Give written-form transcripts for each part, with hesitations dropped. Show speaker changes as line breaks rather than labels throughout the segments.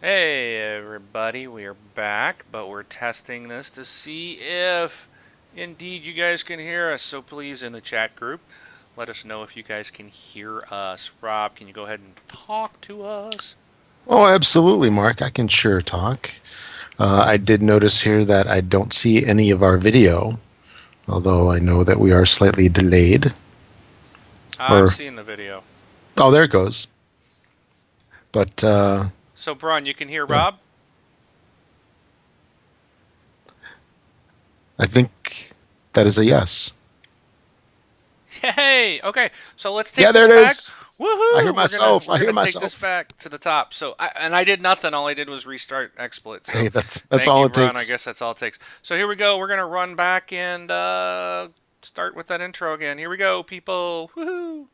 Hey everybody, we are back, but we're testing this to see if indeed you guys can hear us. So please, in the chat group, let us know if you guys can hear us. Rob, can you go ahead and talk to us?
Oh, absolutely, Mark. I can sure talk. I did notice here that I don't see any of our video, although I know that we are slightly delayed.
I'm
Or,
seeing the video.
oh, there it goes. But
So, Braun, you can hear
yeah,
Rob?
I think that is a yes.
Hey, okay. So let's take
Yeah,
this
there it
back.
is. I hear
Woohoo! We're gonna
myself.
we're
I hear
gonna take this
myself.
back to the top. I did nothing. All I did was restart XSplit.
Hey,
So
that's
thank
all
you,
it
Braun. I
takes.
guess that's all it takes. So here we go. We're gonna run back and start with that intro again. Here we go, people. Woohoo!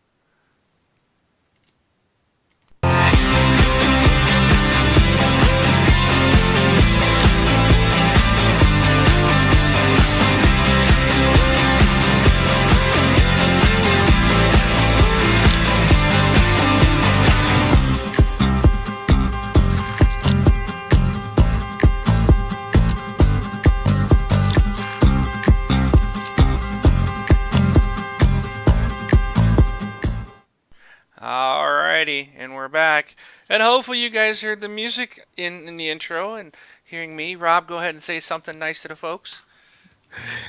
Alrighty, and we're back. And hopefully you guys heard the music in the intro and hearing me. Rob, go ahead and say something nice to the folks.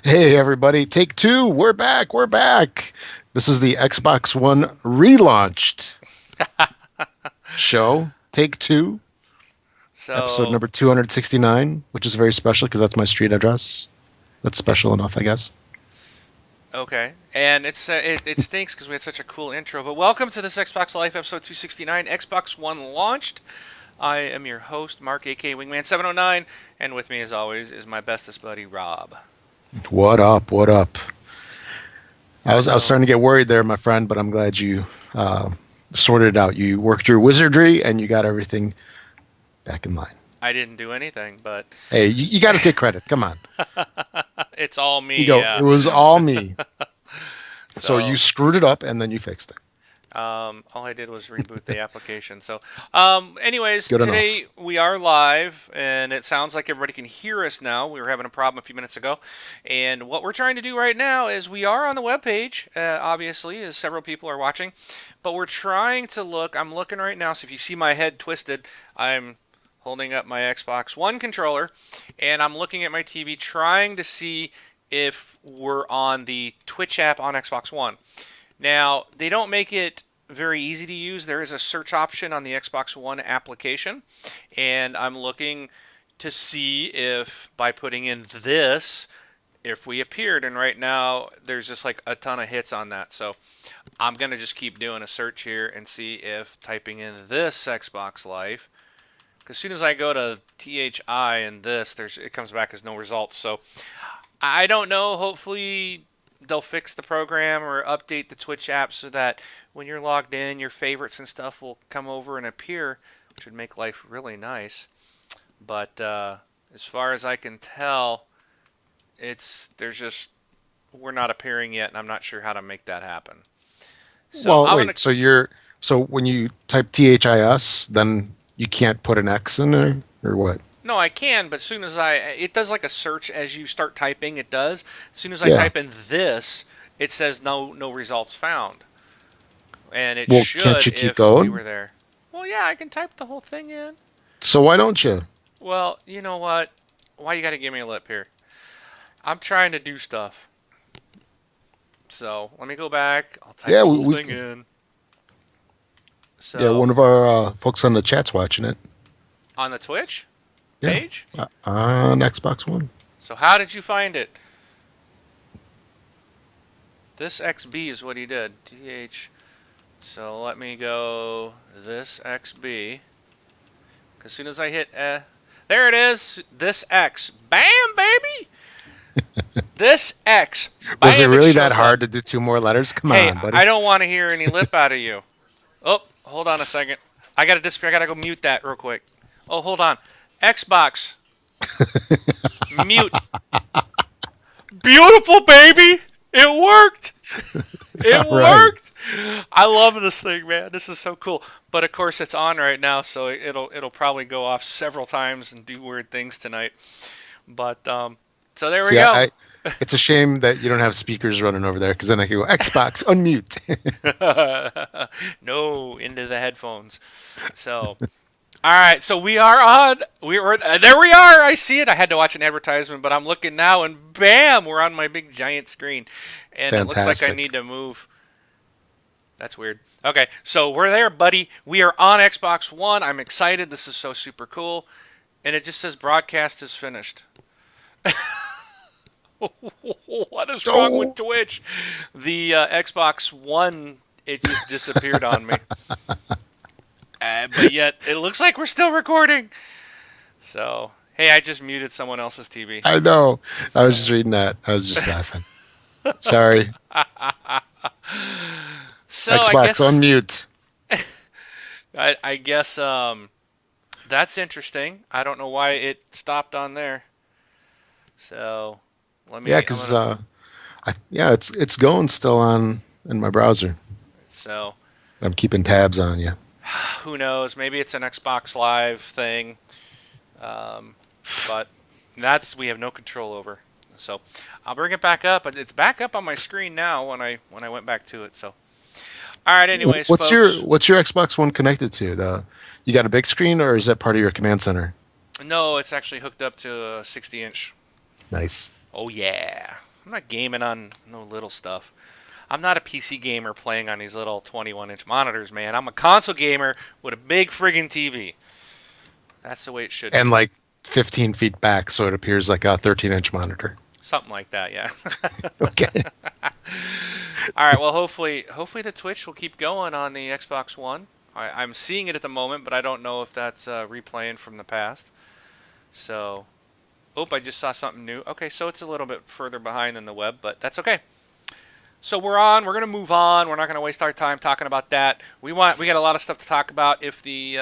Hey, everybody, take two. We're back. We're back. This is the Xbox One relaunched show. Take two, episode
So
number 269, which is very special because that's my street address. That's special enough, I guess.
okay, and it stinks because we had such a cool intro. But welcome to this Xbox Life episode 269. Xbox One launched. I am your host, Mark, aka Wingman 709, and with me, as always, is my bestest buddy, Rob.
What up? What up? I was
So
starting to get worried there, my friend, but I'm glad you sorted it out. You worked your wizardry and you got everything back in line.
I didn't do anything, but
Hey, you got to take credit. Come on.
it's all
You
me.
go.
Yeah.
It was all me. So you
So
screwed it up and then you fixed it.
all I did was reboot the application. So, anyways,
Good enough.
today we are live, and it sounds like everybody can hear us now. We were having a problem a few minutes ago, and what we're trying to do right now is we are on the web page, obviously, as several people are watching, but we're trying to look. I'm looking right now, so if you see my head twisted, I'm holding up my Xbox One controller, and I'm looking at my TV, trying to see if we're on the Twitch app on Xbox One. Now, they don't make it very easy to use. There is a search option on the Xbox One application, and I'm looking to see if by putting in this, if we appeared. And right now, there's just like a ton of hits on that. So I'm going to just keep doing a search here and see if typing in this Xbox Life, because as soon as I go to THI and this, it comes back as no results. So I don't know. Hopefully, they'll fix the program or update the Twitch app so that when you're logged in, your favorites and stuff will come over and appear, which would make life really nice. But as far as I can tell, there's just we're not appearing yet, and I'm not sure how to make that happen. So
Well,
I'm gonna
wait. So when you type THIS, then you can't put an X in there or what?
no, I can, but as soon as it does like a search as you start typing. It does. As soon as I
Yeah.
type in this, it says no results found. And it
Well, can't
should
you keep
if we
going?
were there. Well, yeah, I can type the whole thing in.
So why don't you?
Well, you know what? Why you gotta give me a lip here? I'm trying to do stuff. So let me go back. I'll type
Yeah,
the
we,
whole
we've
thing in.
yeah,
So
one of our folks on the chat's watching it.
on the Twitch
Yeah,
page.
on Xbox One.
So how did you find it? This XB is what he did. TH. So let me go this XB. As soon as I hit there it is. This X. Bam, baby. This X.
Was it
Bam, it
really that
shows up.
hard to do two more letters? Come
Hey,
on, buddy.
I don't want to hear any lip out of you. Oh, hold on a second. I gotta disappear. I gotta go mute that real quick. Oh, hold on. Xbox. Mute. Beautiful, baby. It worked. It
All right.
worked. I love this thing, man. This is so cool. but of course it's on right now, so it'll probably go off several times and do weird things tonight. But so there we
See,
go.
it's a shame that you don't have speakers running over there because then I can go Xbox unmute.
No, into the headphones. So, all right. So we are on. We were there. We are. I see it. I had to watch an advertisement, but I'm looking now, and bam, we're on my big giant screen, and it looks like I
Fantastic.
need to move. That's weird. Okay, so we're there, buddy. We are on Xbox One. I'm excited. This is so super cool, and it just says broadcast is finished. What is wrong with
Oh,
Twitch? The Xbox One, it just disappeared on me. But yet, it looks like we're still recording. So, hey, I just muted someone else's TV.
I know. I was just reading that. I was just laughing. Sorry.
So,
Xbox unmute.
I guess that's interesting. I don't know why it stopped on there. So, let me.
Yeah,
I'm
because
gonna.
yeah, it's going still on in my browser.
So,
I'm keeping tabs on you.
who knows? Maybe it's an Xbox Live thing. Um, but we have no control over. So I'll bring it back up, but it's back up on my screen now when I went back to it. So all right, anyways, folks.
What's your Xbox One connected to? You got a big screen or is that part of your command center?
No, it's actually hooked up to a 60-inch.
Nice.
Oh yeah, I'm not gaming on no little stuff. I'm not a PC gamer playing on these little 21-inch monitors, man. I'm a console gamer with a big friggin' TV. That's the way it should
And
be.
like 15 feet back, so it appears like a 13-inch monitor.
Something like that, yeah.
Okay.
All right. Well, hopefully the Twitch will keep going on the Xbox One. I'm seeing it at the moment, but I don't know if that's replaying from the past. So, I just saw something new. Okay, so it's a little bit further behind than the web, but that's okay. So we're on. We're gonna move on. We're not gonna waste our time talking about that. We got a lot of stuff to talk about. If the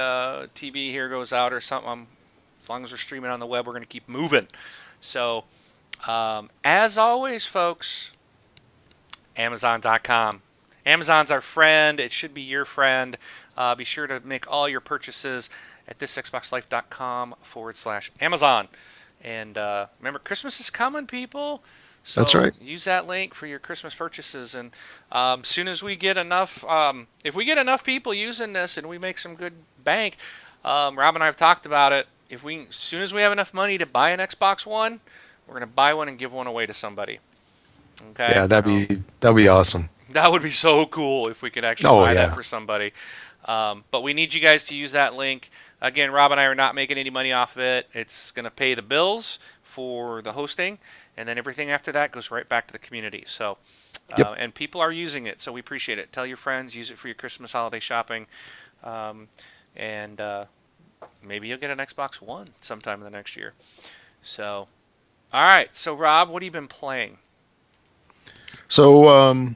TV here goes out or something, as long as we're streaming on the web, we're gonna keep moving. So, as always, folks. Amazon.com. Amazon's our friend. It should be your friend. Be sure to make all your purchases at thisxboxlife.com/Amazon. And remember, Christmas is coming, people.
That's
So
right.
use that link for your Christmas purchases. And as soon as we get enough, if we get enough people using this and we make some good bank, Rob and I have talked about it. As soon as we have enough money to buy an Xbox One, we're gonna buy one and give one away to somebody. Okay.
Yeah, that'd be awesome.
That would be so cool if we could actually
Oh
buy that
yeah.
for somebody. But we need you guys to use that link. Again, Rob and I are not making any money off of it. It's going to pay the bills for the hosting, and then everything after that goes right back to the community. So,
Yep.
and people are using it, so we appreciate it. Tell your friends, use it for your Christmas holiday shopping, and maybe you'll get an Xbox One sometime in the next year. So, all right. So, Rob, what have you been playing?
So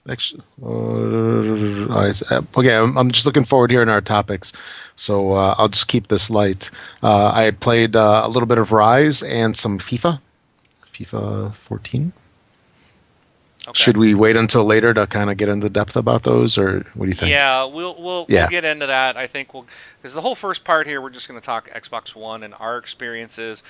actually, okay, I'm just looking forward here in our topics. So I'll just keep this light. I had played a little bit of Rise and some FIFA 14.
Okay.
Should we wait until later to kind of get into depth about those, or what do you think?
Yeah, we'll
Yeah.
get into that. I think because the whole first part here, we're just going to talk Xbox One and our experiences.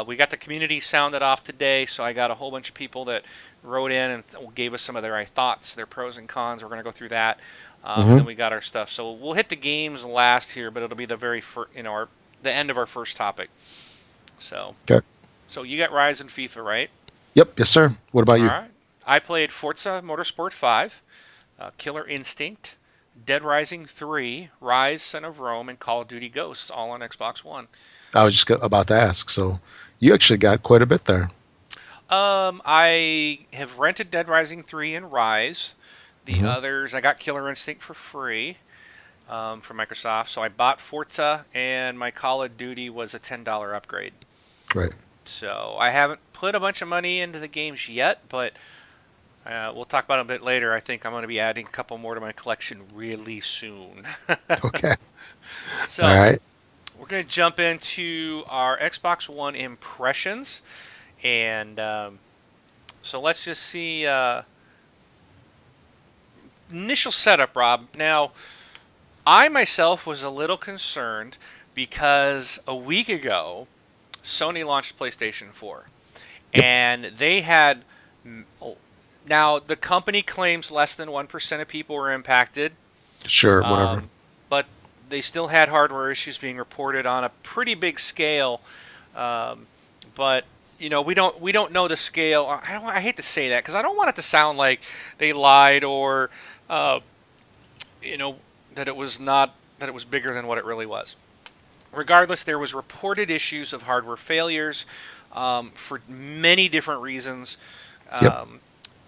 We got the community sounded off today, so I got a whole bunch of people that wrote in and gave us some of their thoughts, their pros and cons. We're going to go through that, and
Hmm.
then we got our stuff. So we'll hit the games last here, but it'll be the very the end of our first topic. So,
Okay.
so you got Rise and FIFA, right?
Yep. Yes, sir. What about
All
you?
right. I played Forza Motorsport 5, Killer Instinct, Dead Rising 3, Rise, Son of Rome, and Call of Duty Ghosts, all on Xbox One.
I was just about to ask. So you actually got quite a bit there.
I have rented Dead Rising 3 and Rise. The
Hmm.
others, I got Killer Instinct for free from Microsoft. So I bought Forza, and my Call of Duty was a $10 upgrade.
Right.
So I haven't put a bunch of money into the games yet, but we'll talk about it a bit later. I think I'm going to be adding a couple more to my collection really soon.
Okay.
So
All right.
we're going to jump into our Xbox One impressions. And so let's just see initial setup, Rob. Now, I myself was a little concerned because a week ago, Sony launched PlayStation 4,
Yep.
and they had. Now, the company claims less than 1% of people were impacted,
Sure. Whatever.
um, but they still had hardware issues being reported on a pretty big scale. Um, but we don't know the scale. I hate to say that because I don't want it to sound like they lied or uh, you know that it was not that it was bigger than what it really was. Regardless, there was reported issues of hardware failures for many different reasons.
Yep.
Um,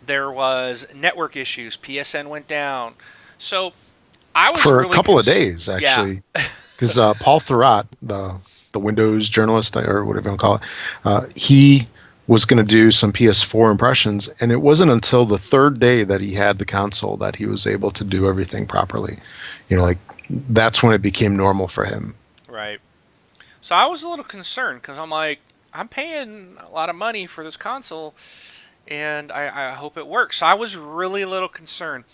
there was network issues. PSN went down. So I was
For a
really
couple of days,
yeah.
actually, because Paul Thurrott, the Windows journalist or whatever you want to call it, he was going to do some PS4 impressions, and it wasn't until the third day that he had the console that he was able to do everything properly. Like that's when it became normal for him.
Right. So I was a little concerned because I'm like, I'm paying a lot of money for this console, and I hope it works. So I was really a little concerned.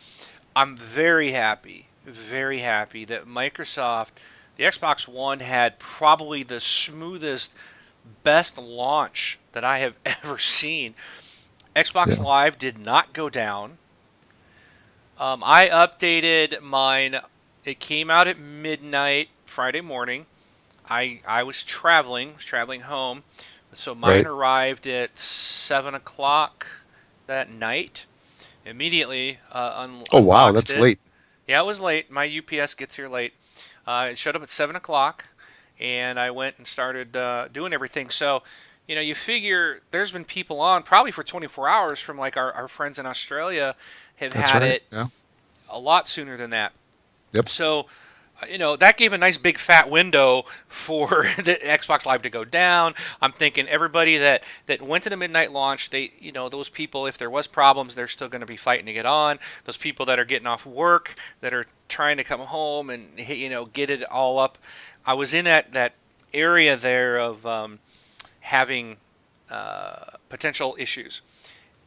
I'm very happy that Microsoft, the Xbox One had probably the smoothest, best launch that I have ever seen. Xbox
Yeah.
Live did not go down. I updated mine. It came out at midnight Friday morning. I was traveling home, so mine
Right.
arrived at 7 o'clock that night. Immediately
Oh wow,
unboxed
that's
it.
late.
Yeah, it was late. My UPS gets here late. It showed up at 7 o'clock, and I went and started doing everything. So, you figure there's been people on probably for 24 hours from like our friends in Australia have
That's
had
right.
it
Yeah.
a lot sooner than that.
Yep.
So, that gave a nice big fat window for the Xbox Live to go down. I'm thinking everybody that went to the midnight launch, those people, if there was problems, they're still going to be fighting to get on. Those people that are getting off work, that are trying to come home and get it all up. I was in that area there of having potential issues,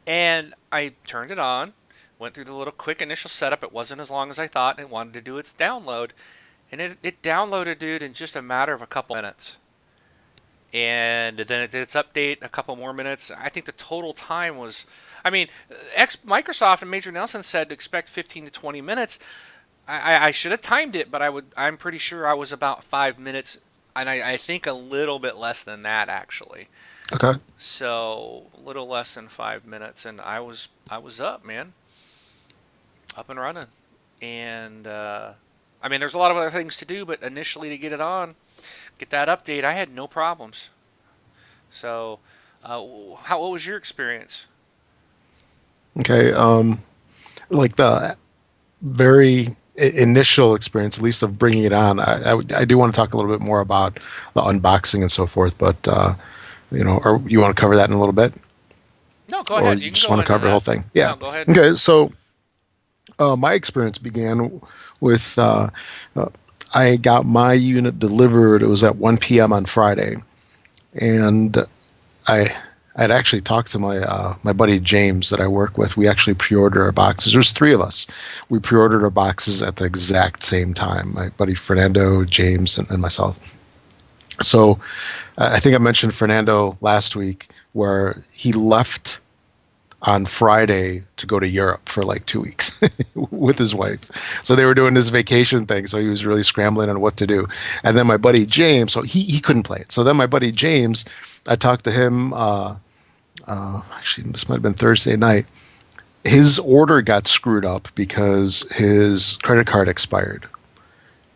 and I turned it on. Went through the little quick initial setup. It wasn't as long as I thought, and it wanted to do its download. And it downloaded, dude, in just a matter of a couple minutes. And then it did its update a couple more minutes. I think the total time was, I mean, Microsoft and Major Nelson said to expect 15 to 20 minutes. I should have timed it, but I'm pretty sure I was about 5 minutes, and I think a little bit less than that actually.
Okay.
So a little less than 5 minutes, and I was up, man, up and running. And I mean, there's a lot of other things to do, but initially to get it on, get that update, I had no problems. So, what was your experience?
Okay. Like the very initial experience, at least of bringing it on, I do want to talk a little bit more about the unboxing and so forth, but or you want to cover that in a little bit,
No, go
or
ahead.
you
You can
just
go
want to
into
cover the whole
that.
thing? Yeah.
No, go ahead.
Okay. So my experience began with I got my unit delivered. It was at 1 p.m. on Friday, and I I'd actually talked to my buddy James that I work with. We actually pre-ordered our boxes. There's three of us. We pre-ordered our boxes at the exact same time. My buddy Fernando, James, and myself. So I think I mentioned Fernando last week, where he left on Friday to go to Europe for like 2 weeks with his wife. So they were doing this vacation thing. So he was really scrambling on what to do. And then my buddy James, so he couldn't play it. So then my buddy James, I talked to him. Actually, this might have been Thursday night. His order got screwed up because his credit card expired,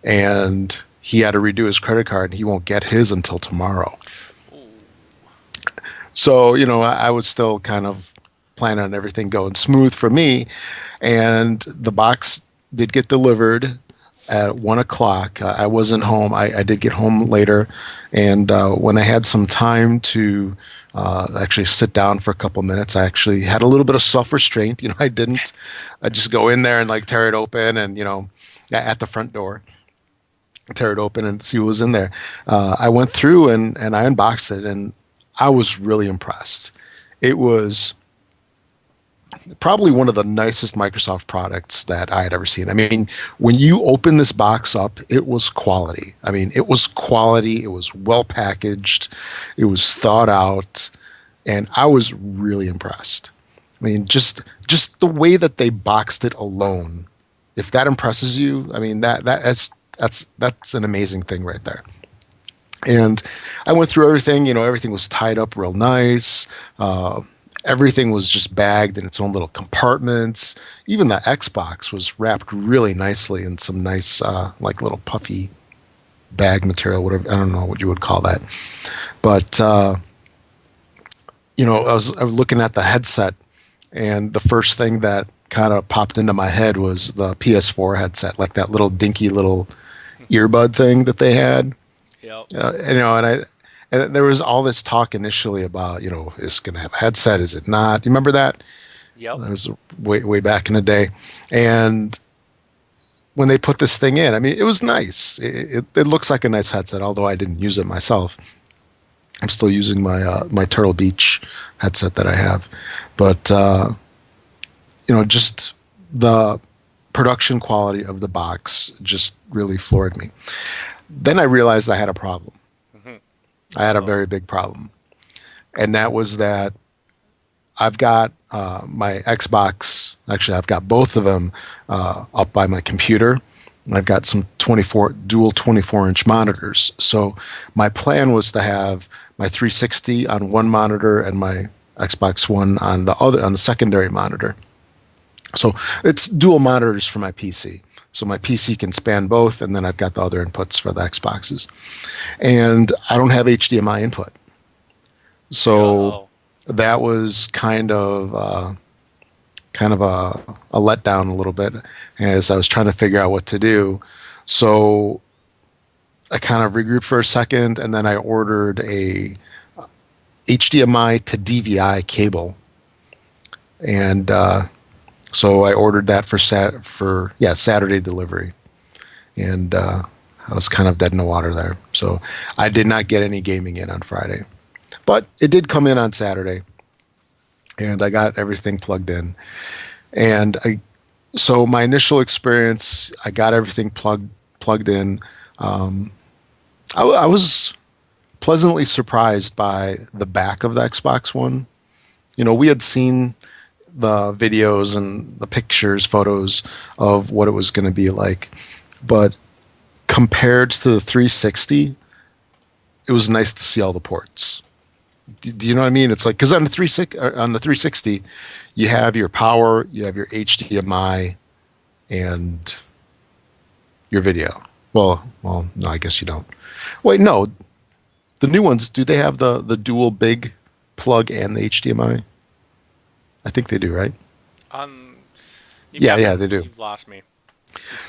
and he had to redo his credit card, and he won't get his until tomorrow. So, I was still kind of planning on everything going smooth for me. And the box did get delivered at 1 o'clock. I wasn't home. I did get home later. And when I had some time to actually sit down for a couple minutes, I actually had a little bit of self restraint. I just go in there and like tear it open and, at the front door, tear it open and see what was in there. I went through and I unboxed it, and I was really impressed. It was probably one of the nicest Microsoft products that I had ever seen. I mean, when you open this box up, it was quality. I mean, it was quality. It was well packaged. It was thought out, and I was really impressed. I mean, just the way that they boxed it alone. If that impresses you, I mean that's an amazing thing right there. And I went through everything. You know, everything was tied up real nice. Everything was just bagged in its own little compartments. Even the Xbox was wrapped really nicely in some nice, like little puffy bag material, whatever. I don't know what you would call that. But, you know, I was looking at the headset, and the first thing that kind of popped into my head was the PS4 headset, like that little dinky little earbud thing that they had.
Yep.
You know, and there was all this talk initially about, you know, is it going to have a headset? Is it not? You remember that?
Yep.
That was way back in the day. And when they put this thing in, I mean, it was nice. It looks like a nice headset, although I didn't use it myself. I'm still using my Turtle Beach headset that I have. But, you know, just the production quality of the box just really floored me. Then I realized I had a problem. I had a very big problem. And that was that I've got my Xbox, actually, I've got both of them up by my computer. I've got some dual 24-inch monitors. So my plan was to have my 360 on one monitor and my Xbox One on the secondary monitor. So it's dual monitors for my PC. So my PC can span both, and then I've got the other inputs for the Xboxes. And I don't have HDMI input. So that was kind of a letdown a little bit as I was trying to figure out what to do. So I kind of regrouped for a second, and then I ordered a HDMI to DVI cable. And so I ordered that for Saturday delivery, and I was kind of dead in the water there. So I did not get any gaming in on Friday, but it did come in on Saturday, and I got everything plugged in. And so my initial experience, I got everything plugged in. I was pleasantly surprised by the back of the Xbox One. You know, we had seen the videos and the pictures, photos of what it was going to be like. But compared to the 360, it was nice to see all the ports. Do you know what I mean? It's like, because on the 360, you have your power, you have your HDMI, and your video. Well, no, I guess you don't. Wait, no. The new ones, do they have the dual big plug and the HDMI? I think they do, right? Yeah, they do.
You've lost me.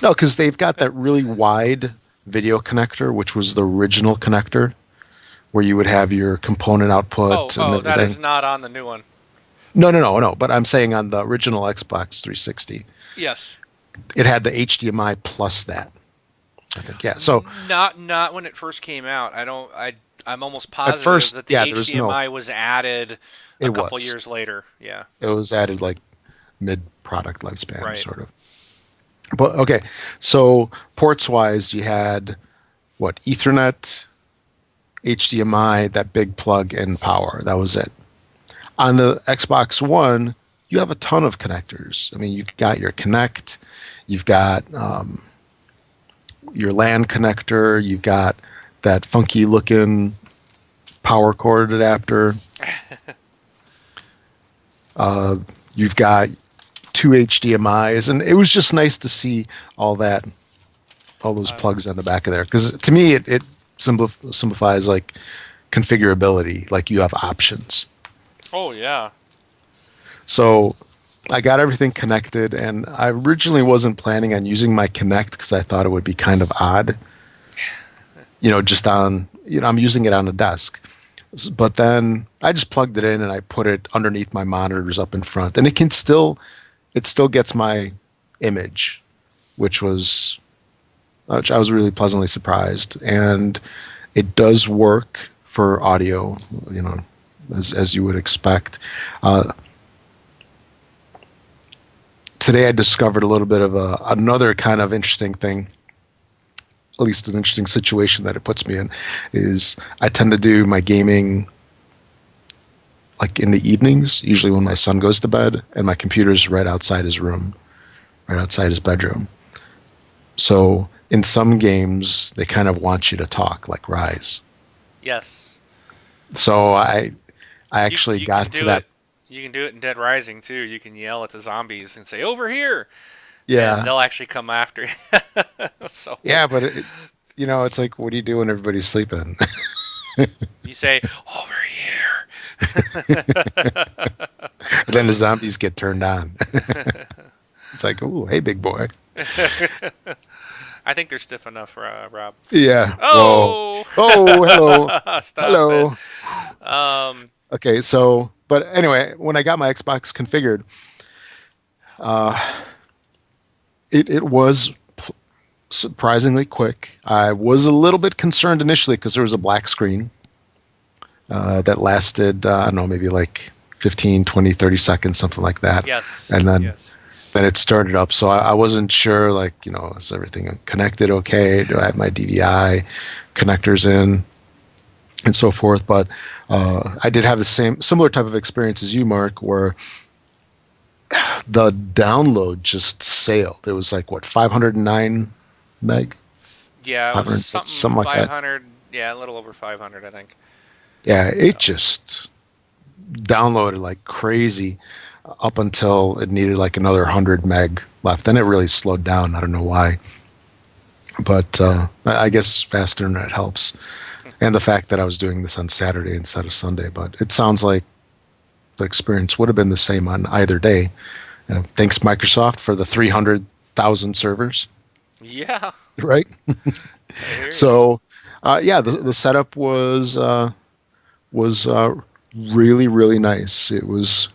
No, because they've got that really wide video connector, which was the original connector, where you would have your component output and everything.
That is not on the new one.
No. But I'm saying on the original Xbox 360,
Yes.
it had the HDMI plus that. I think, yeah. So
not when it first came out. I'm almost positive
first,
that the
yeah, there was
HDMI was added a couple years later. Yeah.
It was added like mid-product lifespan,
Right.
sort of. But okay, so ports-wise, you had what? Ethernet, HDMI, that big plug, and power. That was it. On the Xbox One, you have a ton of connectors. I mean, you've got your Kinect, you've got your LAN connector, you've got that funky-looking power cord adapter. You've got 2 HDMIs, and it was just nice to see all those plugs on the back of there. Because to me, it simplifies like configurability, like you have options.
Oh yeah.
So I got everything connected, and I originally wasn't planning on using my Kinect because I thought it would be kind of odd. You know, just on, I'm using it on a desk. But then I just plugged it in and I put it underneath my monitors up in front, and it still gets my image, which I was really pleasantly surprised. And it does work for audio, as you would expect. today I discovered a little bit of another kind of interesting thing, at least an interesting situation that it puts me in, is I tend to do my gaming like in the evenings, usually when my son goes to bed, and my computer's right outside his room, right outside his bedroom. So in some games, they kind of want you to talk, like Rise.
Yes.
So I actually
You can
got to
do
that.
it. You can do it in Dead Rising too. You can yell at the zombies and say over here, and
Yeah,
they'll actually come after you. So
yeah, but it's like, what do you do when everybody's sleeping?
you say over
And then the zombies get turned on. It's like, oh, hey, big boy.
here. I think they're stiff enough, Rob.
Yeah. Whoa.
Oh,
Oh, hello.
stop it.
Hello.
Um,
Okay, so, but anyway, when I got my Xbox configured, it was surprisingly quick. I was a little bit concerned initially because there was a black screen that lasted, I don't know, maybe like 15, 20, 30 seconds, something like that.
yes,
And
yes.
then it started up. So I wasn't sure, like, is everything connected okay? Do I have my DVI connectors in and so forth? But I did have the similar type of experience as you, Mark, where the download just sailed. It was like, what, 509 meg?
Yeah, it was
506,
something
something like that.
500. Yeah, a little over 500, I think.
Yeah, it
So,
just downloaded like crazy up until it needed like another 100 meg left. Then it really slowed down. I don't know why. But I guess fast internet helps. And the fact that I was doing this on Saturday instead of Sunday. But it sounds like the experience would have been the same on either day. Thanks, Microsoft, for the 300,000 servers,
yeah,
right?
I hear you.
So, yeah, the setup was really, really nice. It was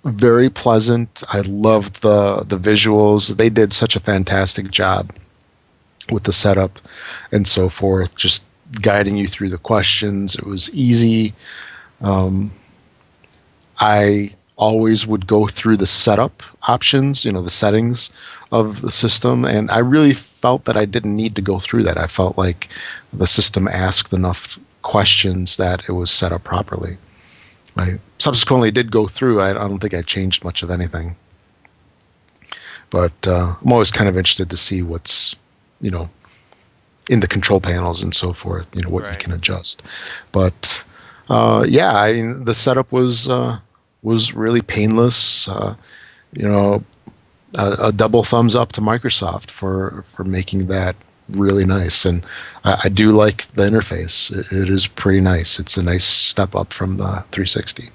very pleasant. I loved the visuals. They did such a fantastic job with the setup and so forth, just guiding you through the questions. It was easy. I always would go through the setup options, the settings of the system, and I really felt that I didn't need to go through that. I felt like the system asked enough questions that it was set up properly. I subsequently did go through. I don't think I changed much of anything, but I'm always kind of interested to see what's, you know, in the control panels and so forth. What you
Right.
can adjust. But yeah, the setup was really painless. You know, a double thumbs up to Microsoft for making that really nice. And I do like the interface. It is pretty nice. It's a nice step up from the 360.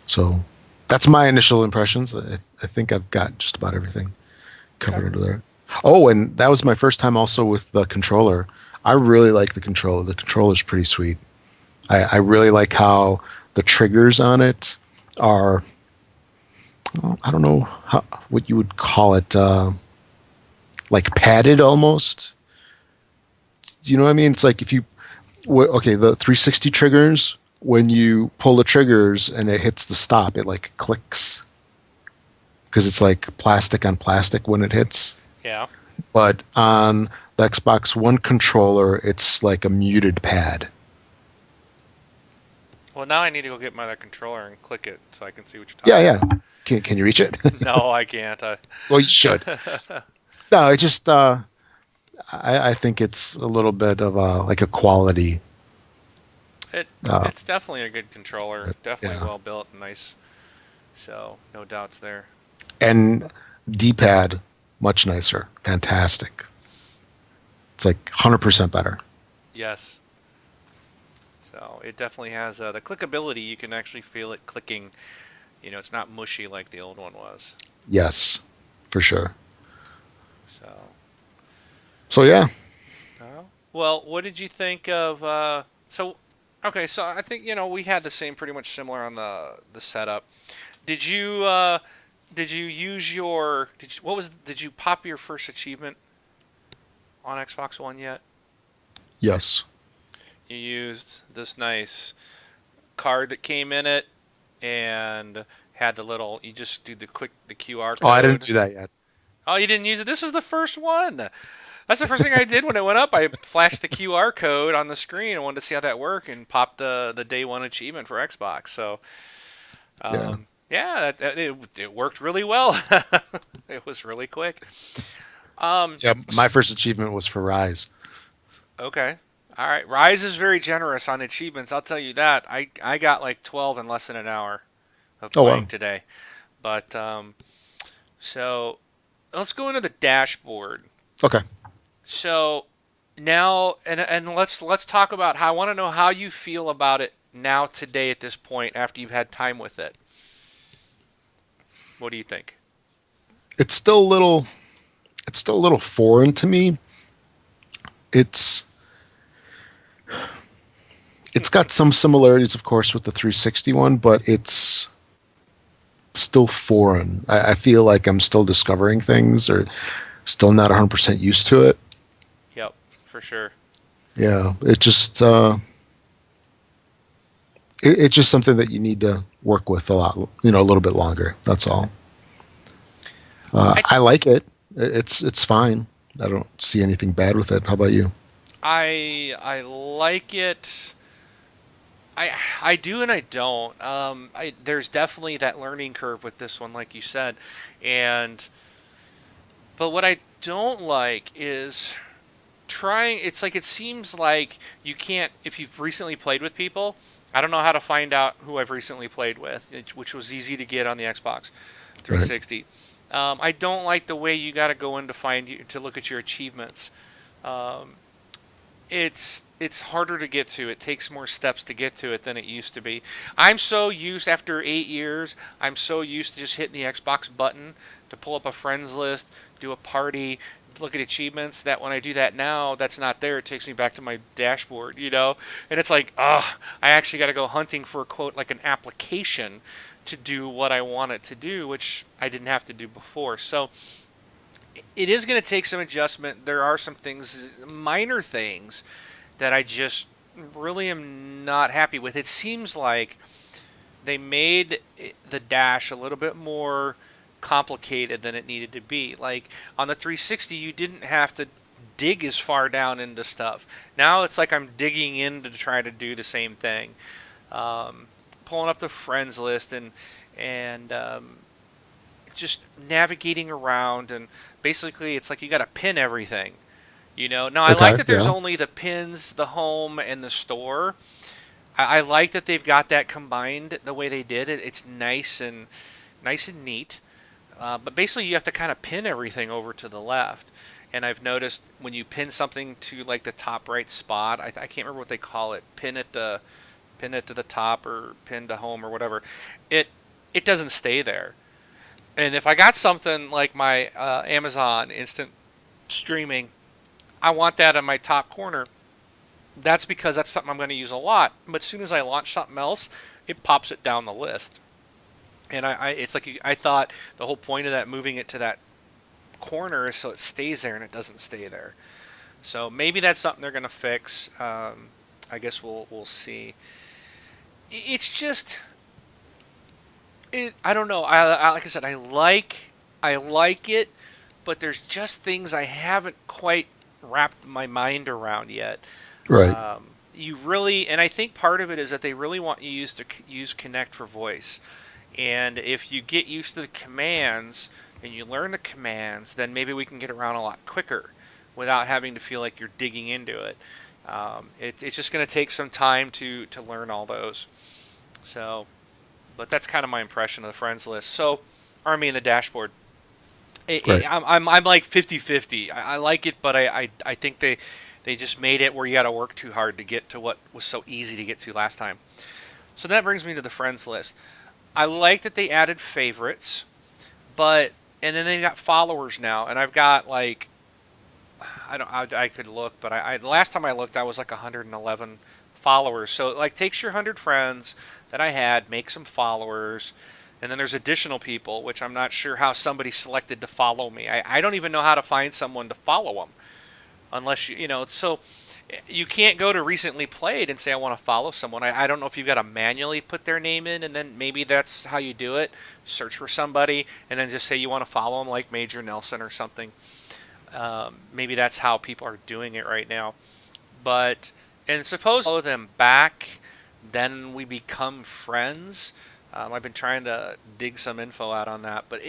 So that's my initial impressions. I think I've got just about everything
Okay.
covered under there. Oh, and that was my first time also with the controller. I really like the controller. The controller's pretty sweet. I really like how the triggers on it are, well, I don't know what you would call it, like padded almost. Do you know what I mean? It's like if you, okay, the 360 triggers, when you pull the triggers and it hits the stop, it like clicks because it's like plastic on plastic when it hits.
Yeah.
But on the Xbox One controller, it's like a muted pad.
Well, now I need to go get my other controller and click it so I can see what you're
Yeah,
talking
yeah.
about.
Can you reach it?
No, I can't.
Well, you should. No, it just I think it's a little bit of a like a quality.
it
Uh,
it's definitely a good controller. Definitely
yeah,
well built and nice. So no doubts there.
and D-pad much nicer, fantastic. It's like 100% better.
Yes. So it definitely has the clickability. You can actually feel it clicking. It's not mushy like the old one was.
Yes, for sure.
So,
So yeah,
well, what did you think of? Okay, so I think we had the same, pretty much similar on the setup. Did you use your did you pop your first achievement on Xbox One yet?
yes,
You used this nice card that came in it and had the little, you just do the QR
Oh, I didn't
code.
do that yet.
Oh, you didn't use it? This is the first one. That's the first thing I did when it went up. I flashed the QR code on the screen and wanted to see how that worked and popped the day one achievement for Xbox. So,
Yeah.
yeah, it worked really well. It was really quick.
Yeah. My first achievement was for Rise.
Okay. All right. Rise is very generous on achievements. I'll tell you that. I got like 12 in less than an hour of
Oh
playing
wow.
today. But so let's go into the dashboard.
Okay.
So now and let's talk about how I want to know how you feel about it now today at this point after you've had time with it. What do you think?
It's still a little. It's still a little foreign to me. It's it's got some similarities, of course, with the 360 one, but it's still foreign. I feel like I'm still discovering things or still not 100% used to it.
Yep, for sure.
Yeah, it's just something that you need to work with a lot, a little bit longer. That's all.
I
I like it. It's fine. I don't see anything bad with it. How about you?
I like it. I do and I don't. There's definitely that learning curve with this one, like you said, and but what I don't like is trying. It's like it seems like you can't if you've recently played with people. I don't know how to find out who I've recently played with, which was easy to get on the Xbox
Right.
360. I don't like the way you got to go in to to look at your achievements. Um, it's harder to get to. It takes more steps to get to it than it used to be. I'm so used after 8 years. I'm so used to just hitting the Xbox button to pull up a friends list, do a party, look at achievements. That when I do that now, that's not there. It takes me back to my dashboard, and it's like, I actually got to go hunting for a quote like an application to do what I want it to do, which I didn't have to do before. So it is going to take some adjustment. There are some things, minor things, that I just really am not happy with. It seems like they made the dash a little bit more complicated than it needed to be. Like on the 360, you didn't have to dig as far down into stuff. Now it's like I'm digging in to try to do the same thing. Pulling up the friends list and just navigating around and basically it's like you got to pin everything. Now I like
Okay.
that there's
Yeah.
only the pins, the home, and the store. I like that they've got that combined the way they did it. It's nice and neat. But basically, you have to kind of pin everything over to the left. And I've noticed when you pin something to like the top right spot, I can't remember what they call it. Pin it to the top or pin to home or whatever. It it doesn't stay there. And if I got something like my Amazon Instant Streaming, I want that in my top corner. That's because that's something I'm going to use a lot. But as soon as I launch something else, it pops it down the list. And it's like I thought the whole point of that moving it to that corner is so it stays there and it doesn't stay there. So maybe that's something they're going to fix. I guess we'll see. It's just I don't know. Like I said, I like it, but there's just things I haven't quite wrapped my mind around yet.
Right.
You really, and I think part of it is that they really want you to use Connect for voice. And if you get used to the commands and you learn the commands, then maybe we can get around a lot quicker without having to feel like you're digging into it. It's just going to take some time to learn all those. So, but that's kind of my impression of the friends list. So, Army in the dashboard.
Right.
I'm like 50-50. I like it, but I think they just made it where you got to work too hard to get to what was so easy to get to last time. So that brings me to the friends list. I like that they added favorites, but and then they got followers now, and I've got like I could look, but the last time I looked, I was like 111 followers. So it like takes your 100 friends that I had, make some followers, and then there's additional people, which I'm not sure how somebody selected to follow me. I don't even know how to find someone to follow them. unless so you can't go to recently played and say I want to follow someone. I don't know if you've got to manually put their name in, and then maybe that's how you do it. Search for somebody and then just say you want to follow them, like Major Nelson or something. Maybe that's how people are doing it right now. But and suppose follow them back, then we become friends. I've been trying to dig some info out on that, but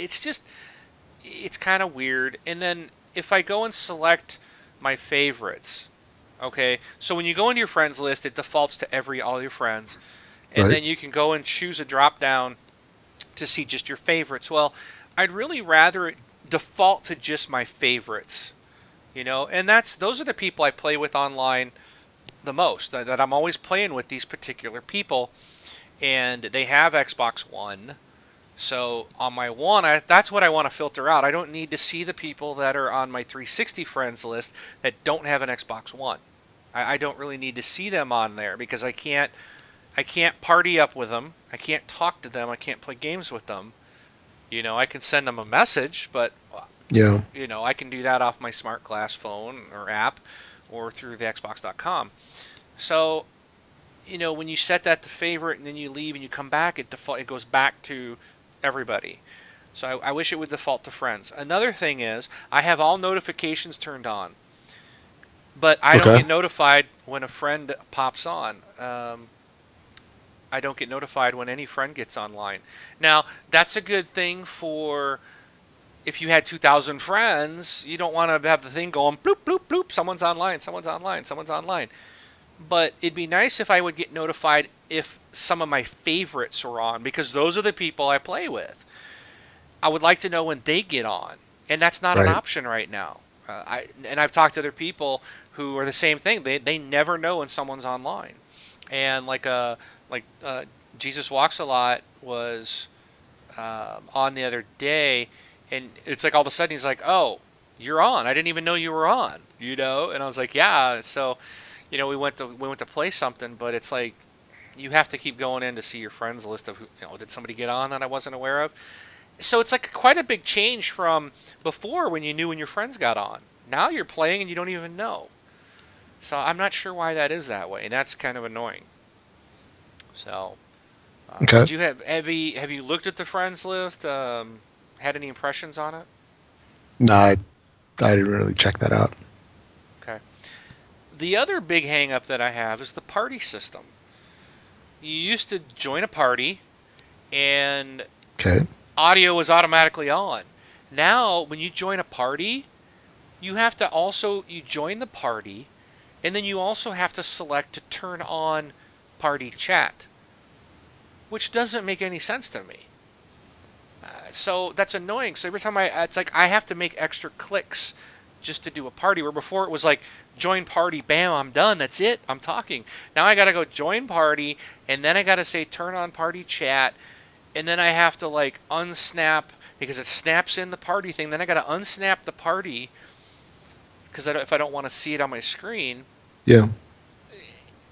it's kind of weird. And then if I go and select my favorites, okay, so when you go into your friends list, it defaults to all your friends, and
Right.
then you can go and choose a drop down to see just your favorites. Well, I'd really rather it default to just my favorites, and those are the people I play with online the most. That I'm always playing with these particular people, and they have Xbox One. So on my one, that's what I want to filter out. I don't need to see the people that are on my 360 friends list that don't have an Xbox One. I don't really need to see them on there because I can't party up with them. I can't talk to them. I can't play games with them. I can send them a message, but
Yeah.
I can do that off my smart glass phone or app or through the Xbox.com. So, when you set that to favorite and then you leave and you come back, it goes back to everybody. So I wish it would default to friends. Another thing is I have all notifications turned on, but I don't
Okay.
get notified when a friend pops on. I don't get notified when any friend gets online. Now, that's a good thing for if you had 2,000 friends. You don't want to have the thing going bloop, bloop, bloop, someone's online, someone's online, someone's online. But it'd be nice if I would get notified if some of my favorites are on, because those are the people I play with. I would like to know when they get on, and that's not an
Right.
option right now. I've talked to other people who are the same thing. They never know when someone's online, and Jesus Walks a Lot was on the other day, and it's like all of a sudden he's like, "Oh, you're on. I didn't even know you were on." And I was like, "Yeah." So, we went to play something, but it's like you have to keep going in to see your friends list of who, did somebody get on that I wasn't aware of. So it's like quite a big change from before when you knew when your friends got on. Now you're playing and you don't even know. So I'm not sure why that is that way, and that's kind of annoying. So,
Okay.
did you have you looked at the friends list? Had any impressions on it?
No, I didn't really check that out.
Okay. The other big hang up that I have is the party system. You used to join a party and
Okay.
audio was automatically on. Now, when you join a party, you join the party, and then you also have to select to turn on party chat, which doesn't make any sense to me. So that's annoying. So every time it's like I have to make extra clicks just to do a party. Where before it was like join party, bam, I'm done. That's it. I'm talking. Now I gotta go join party, and then I gotta say turn on party chat, and then I have to like unsnap because it snaps in the party thing. Then I gotta unsnap the party because if I don't want to see it on my screen.
Yeah.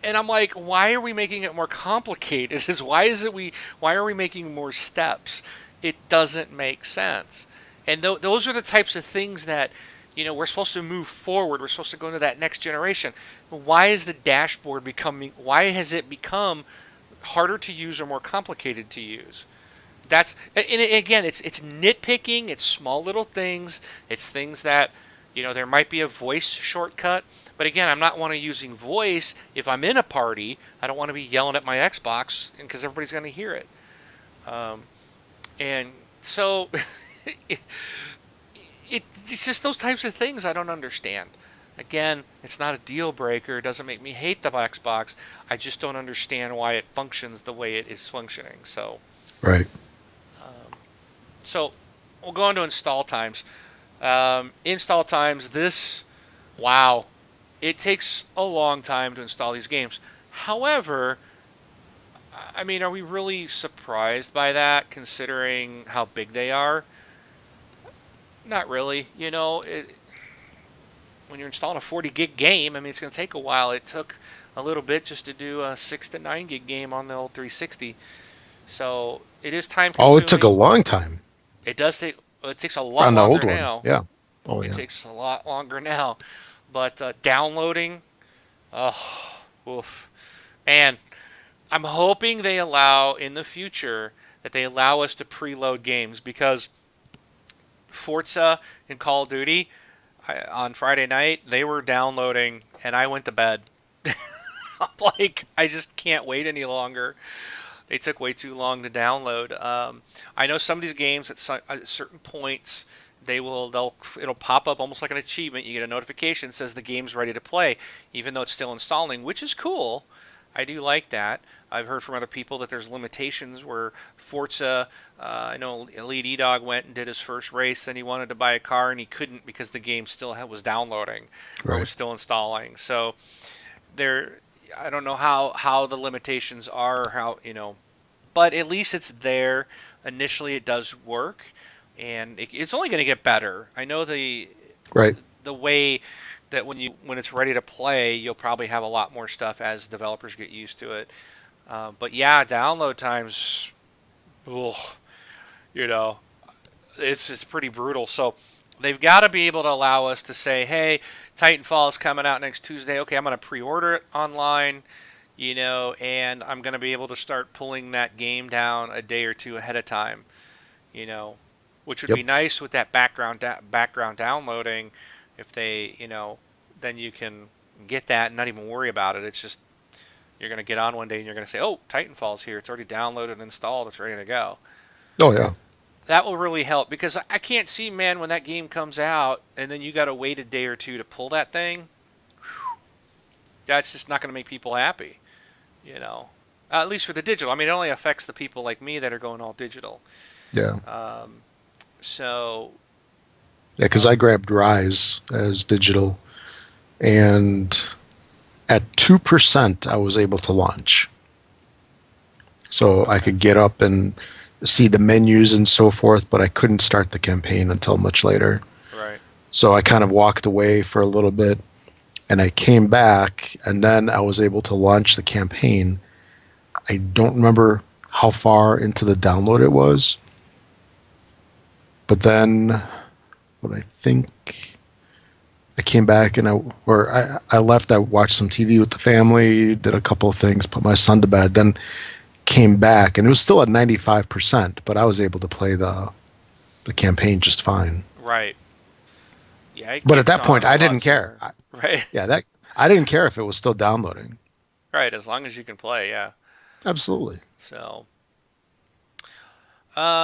And I'm like, why are we making it more complicated? Why are we making more steps? It doesn't make sense. And those are the types of things that we're supposed to move forward. We're supposed to go into that next generation. Why is the dashboard becoming? Why has it become harder to use or more complicated to use? And again, it's nitpicking. It's small little things. It's things that there might be a voice shortcut, but again, I'm not want to using voice if I'm in a party. I don't want to be yelling at my Xbox because everybody's going to hear it. Um, and so it, it's just those types of things I don't understand. Again, it's not a deal breaker. It doesn't make me hate the Xbox. I just don't understand why it functions the way it is functioning.
Right.
So we'll go on to install times. Install times. Wow, it takes a long time to install these games. However, I mean, are we really surprised by that considering how big they are? Not really. When you're installing a 40 gig game, I mean, it's going to take a while. It took a little bit just to do a 6 to 9 gig game on the old 360. So it is time
Oh, it took a
consuming.
long time
It does take. Well, it takes a lot
on the
longer
old one.
now.
Yeah. Oh,
It
yeah.
takes a lot longer now. But downloading, oh, oof. And I'm hoping they allow in the future that they allow us to preload games because Forza and Call of Duty on Friday night they were downloading and I went to bed. I'm like, I just can't wait any longer. They took way too long to download. I know some of these games at certain points it'll pop up almost like an achievement. You get a notification that says the game's ready to play, even though it's still installing, which is cool. I do like that. I've heard from other people that there's limitations where Forza, I know Elite E-Dog went and did his first race, then he wanted to buy a car and he couldn't because the game still was downloading or
Right.
was still installing. So there, I don't know how the limitations are, but at least it's there. Initially, it does work, and it's only going to get better. I know
Right.
the way that when it's ready to play, you'll probably have a lot more stuff as developers get used to it. But yeah, download times, ugh, you know, it's pretty brutal. So they've got to be able to allow us to say, hey, Titanfall is coming out next Tuesday. Okay, I'm going to pre-order it online, and I'm going to be able to start pulling that game down a day or two ahead of time, you know, which would
Yep.
be nice with that background downloading. If they, then you can get that and not even worry about it. It's just you're going to get on one day and you're going to say, "Oh, Titanfall's here. It's already downloaded and installed. It's ready to go."
Oh yeah.
That will really help because I can't see, man, when that game comes out and then you got to wait a day or two to pull that thing. That's just not going to make people happy, you know. At least for the digital. I mean, it only affects the people like me that are going all digital.
Yeah.
Um, so,
Yeah, because I grabbed Rise as digital, and at 2% I was able to launch. So I
okay,
could get up and see the menus and so forth, but I couldn't start the campaign until much later.
right.
So I kind of walked away for a little bit and I came back and then I was able to launch the campaign. I don't remember how far into the download it was, but then what I think I came back and I left. I watched some TV with the family, did a couple of things, put my son to bed, then came back and it was still at 95%, but I was able to play the campaign just fine.
Right. Yeah, it
But at
kicks
that point,
on a
I
lot
didn't care.
sooner. Right.
Yeah, that I didn't care if it was still downloading.
Right, as long as you can play, yeah.
Absolutely.
So,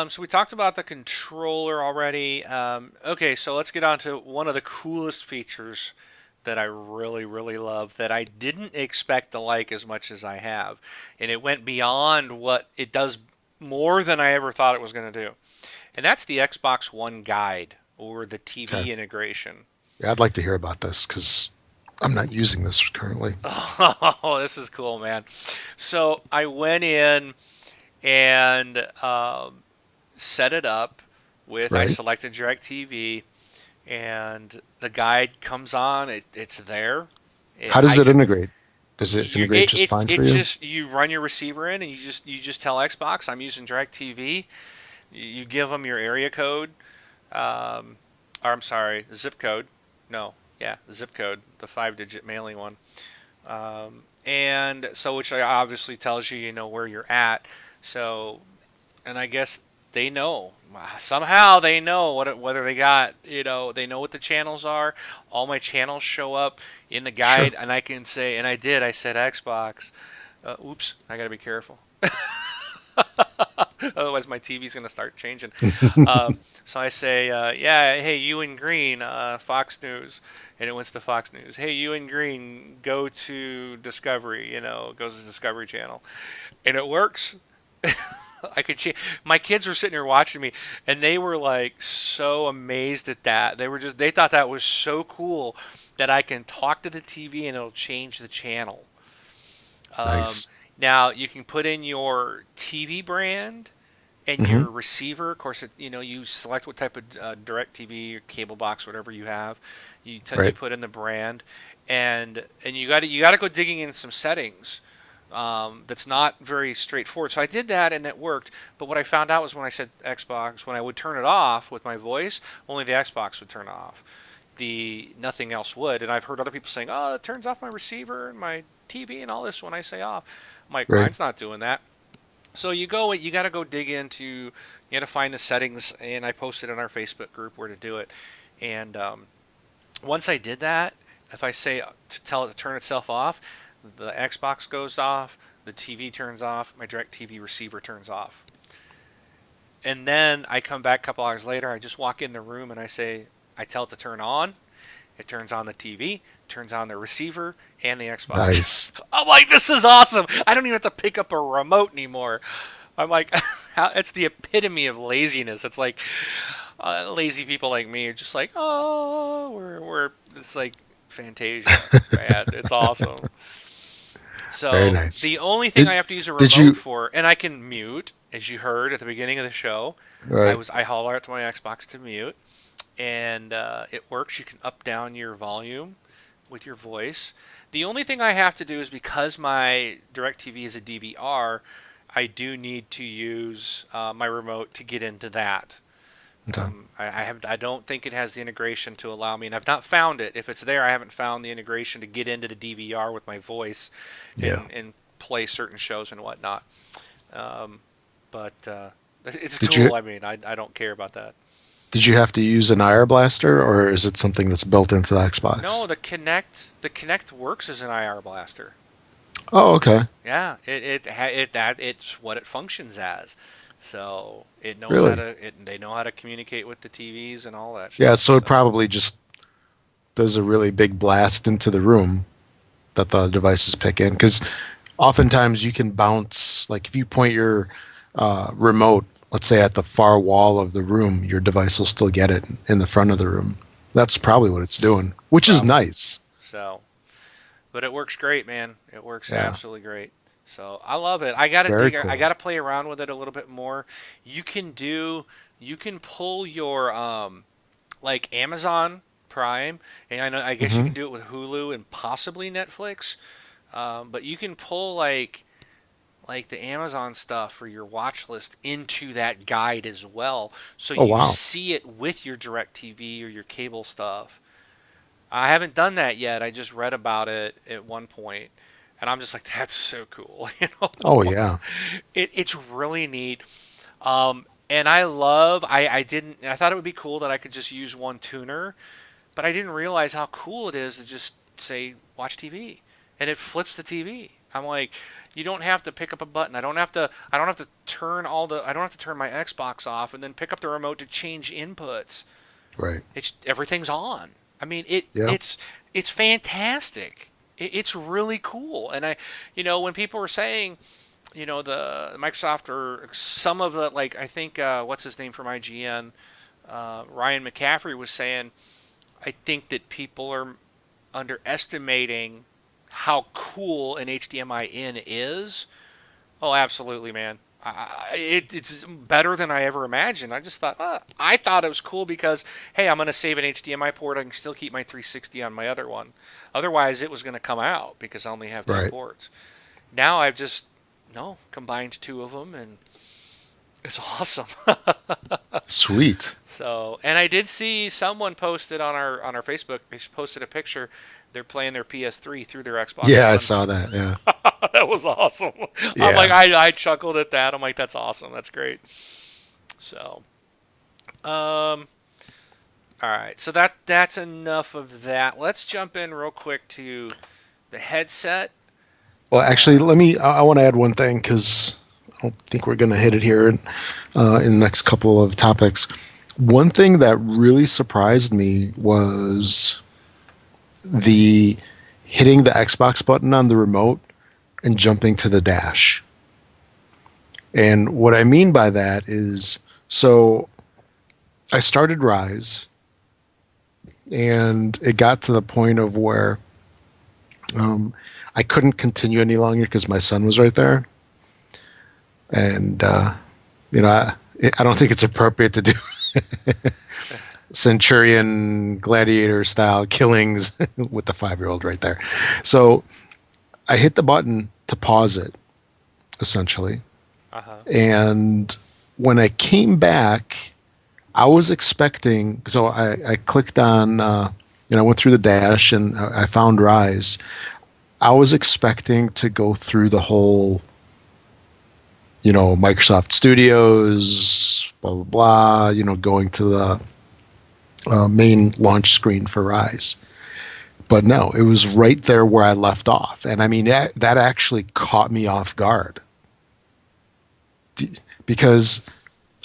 so we talked about the controller already. Okay, so let's get on to one of the coolest features that I really, really love that I didn't expect to like as much as I have. And it went beyond what it does more than I ever thought it was going to do. And that's the Xbox One Guide or the
Okay.
TV integration.
Yeah, I'd like to hear about this because I'm not using this currently.
Oh, this is cool, man. So I went in and set it up I
Right?
selected DirecTV, and the guide comes on. It's there.
How does
I
it
could
integrate? Does it integrate just fine for
it
you?
just you run your receiver in and you just tell Xbox I'm using DirecTV. You give them your area code, um, or I'm sorry, zip code. No, yeah, zip code, the 5-digit mailing one. And so which obviously tells you where you're at. So, and I guess they know somehow they know whether they got they know what the channels are. All my channels show up in the
Sure.
guide, and I can say, and I said Xbox. Oops, I gotta be careful. Otherwise, my TV's gonna start changing. So I say, yeah, hey, you in green, Fox News, and it went to Fox News. Hey, you in green, go to Discovery. It goes to Discovery Channel, and it works. I could. My kids were sitting here watching me, and they were like so amazed at that. They thought that was so cool that I can talk to the TV and it'll change the channel. Um,
Nice.
Now you can put in your TV brand and
Hmm.
your receiver. Of course, you select what type of direct TV or cable box, whatever you have. You
Right.
put in the brand, and you got to go digging in some settings. That's not very straightforward. So I did that and it worked. But what I found out was when I said Xbox, when I would turn it off with my voice, only the Xbox would turn off. nothing else would. And I've heard other people saying, "Oh, it turns off my receiver and my TV and all this when I say off." I'm like,
Right.
mine's not doing that. So you got to go dig into, you got to find the settings, and I posted in our Facebook group where to do it. And once I did that, if I say to tell it to turn itself off, the Xbox goes off, the TV turns off, my DirecTV receiver turns off. And then I come back a couple hours later, I just walk in the room and I tell it to turn on. It turns on the TV, turns on the receiver, and the Xbox.
Nice.
I'm like, this is awesome. I don't even have to pick up a remote anymore. I'm like, it's the epitome of laziness. It's like lazy people like me are just like, oh, it's like Fantasia. Man, it's awesome.
Very
So
nice.
the only thing
Did,
I have to use a
did
remote
you?
for, and I can mute, as you heard at the beginning of the show.
Right.
I holler out to my Xbox to mute, and it works. You can up down your volume with your voice. The only thing I have to do is, because my DirecTV is a DVR, I do need to use my remote to get into that.
Okay.
I don't think it has the integration to allow me, and I've not found it. If it's there, I haven't found the integration to get into the DVR with my voice
Yeah.
and play certain shows and whatnot. But it's
Did
cool.
you
I mean, I don't care about that.
did you have to use an IR blaster, or is it something that's built into the Xbox?
No, the Kinect works as an IR blaster.
Oh, okay.
Yeah, it's what it functions as. So it knows how
Really?
to they know how to communicate with the TVs and all that
Yeah.
stuff.
So it
So
probably just does a really big blast into the room that the devices pick in, because oftentimes you can bounce, like if you point your remote, let's say at the far wall of the room, your device will still get it in the front of the room. That's probably what it's doing, which is
probably.
nice.
So, but it works great, man. It works
Yeah.
absolutely great. So I love it. I gotta
Very
dig. I
cool.
gotta play around with it a little bit more. You can do. You can pull your like Amazon Prime, and I guess you
Hmm.
can do it with Hulu and possibly Netflix. But you can pull like the Amazon stuff for your watch list into that guide as well, so
Oh,
you
wow.
see it with your DirecTV or your cable stuff. I haven't done that yet. I just read about it at one point, and I'm just like, that's so cool.
Oh, yeah.
It's really neat. And I thought it would be cool that I could just use one tuner, but I didn't realize how cool it is to just say watch TV, and it flips the TV. I'm like, you don't have to pick up a button. I don't have to I don't have to turn my Xbox off and then pick up the remote to change inputs.
Right.
It's everything's on. I mean,
Yeah.
it's fantastic. It's really cool. And when people were saying, the Microsoft or some of the, like, I think what's his name from IGN, Ryan McCaffrey was saying, I think that people are underestimating how cool an HDMI in is. Oh, absolutely, man. It's better than I ever imagined. I just thought, I thought it was cool because, hey, I'm going to save an HDMI port. I can still keep my 360 on my other one. Otherwise, it was going to come out because I only have 10
Right.
ports. Now I've just, no, combined two of them, and it's awesome.
Sweet.
So, and I did see someone posted on our Facebook. They posted a picture. They're playing their PS3 through their Xbox
Yeah, I
One.
saw that. Yeah.
That was awesome. I'm like,
Yeah.
I chuckled at that. I'm like, that's awesome. That's great. So, all right. So that's enough of that. Let's jump in real quick to the headset.
Well, actually,
Uh,
I want to add one thing, because I don't think we're going to hit it here in the next couple of topics. One thing that really surprised me was the hitting the Xbox button on the remote and jumping to the dash. And what I mean by that is, so I started Rise, and it got to the point of where um, I couldn't continue any longer because my son was right there. And, I don't think it's appropriate to do Centurion gladiator style killings with the 5-year-old right there. So I hit the button to pause it, essentially.
uh-huh.
And when I came back, I was expecting, so I clicked on I went through the dash and I found Rise. I was expecting to go through the whole, Microsoft Studios, blah blah blah. Going to the main launch screen for Rise. But no, it was right there where I left off, and I mean that actually caught me off guard because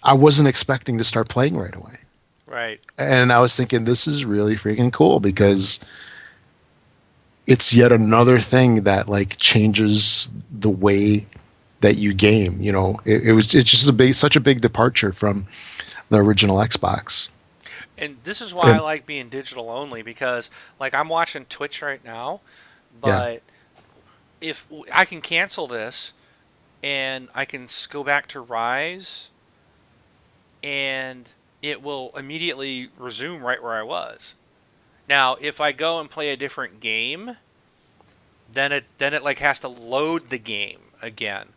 I wasn't expecting to start playing right away.
Right.
And I was thinking, this is really freaking cool because it's yet another thing that like changes the way that you game. It's just such a big departure from the original Xbox.
And this is why I
And
like being digital only because, like, I'm watching Twitch right now,
yeah,
but if I can cancel this and I can go back to Rise and it will immediately resume right where I was. Now, if I go and play a different game, then it like has to load the game again.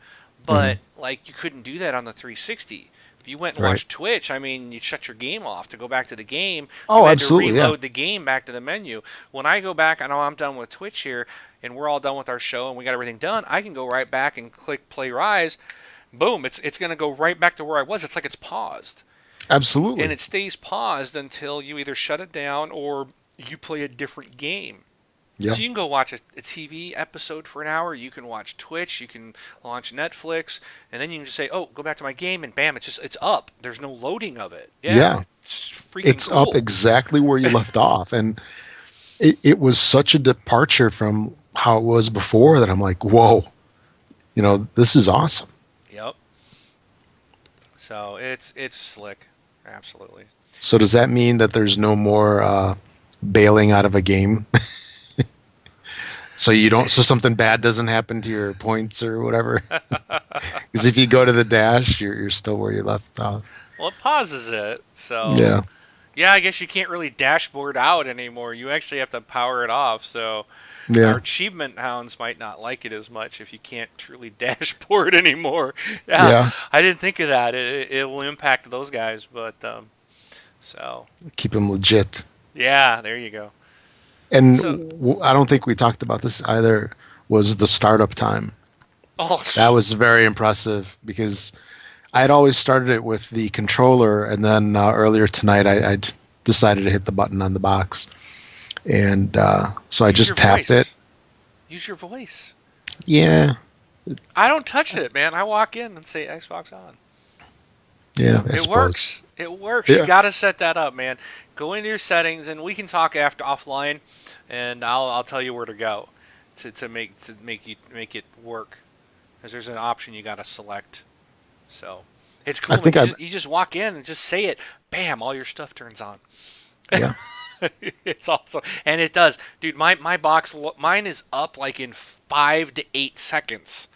hmm
But like you couldn't do that on the 360. If you went and
right.
watched Twitch, I mean, you shut your game off to go back to the game. You
Oh,
had to
absolutely, yeah,
reload the game back to the menu. When I go back, I know I'm done with Twitch here, and we're all done with our show, and we got everything done. I can go right back and click Play Rise. Boom! It's gonna go right back to where I was. It's like it's paused, and
absolutely,
it stays paused until you either shut it down or you play a different game.
yeah.
So you can go watch a TV episode for an hour. You can watch Twitch. You can launch Netflix, and then you can just say, "Oh, go back to my game," and bam, it's up. There's no loading of it. Yeah,
Yeah,
it's freaking
it's up
cool.
exactly where you left off, and it was such a departure from how it was before that I'm like, whoa, this is awesome.
Yep. So it's slick, absolutely.
So does that mean that there's no more bailing out of a game? So something bad doesn't happen to your points or whatever? Because if you go to the dash, you're still where you left off.
Well, it pauses it. So
Yeah,
yeah, I guess you can't really dashboard out anymore. You actually have to power it off. So our
yeah,
achievement hounds might not like it as much if you can't truly dashboard anymore. Yeah,
yeah.
I didn't think of that. It will impact those guys, but so
Keep them legit.
yeah, there you go.
And
So
I don't think we talked about this either. Was the startup time?
oh,
That was very impressive because I had always started it with the controller, and then earlier tonight I decided to hit the button on the box, and so I
use your
just tapped it.
voice. Use your voice.
Yeah,
I don't touch it, man. I walk in and say Xbox on.
yeah, I
It
suppose.
works. It works. You
Yeah,
gotta set that up, man. Go into your settings, and we can talk after offline, and I'll tell you where to go to make it work. Because there's an option you gotta select. So it's
I
cool, man.
think I've.
You just walk in and just say it. Bam! All your stuff turns on.
Yeah.
It's also and it does, dude. My box mine is up like in 5 to 8 seconds.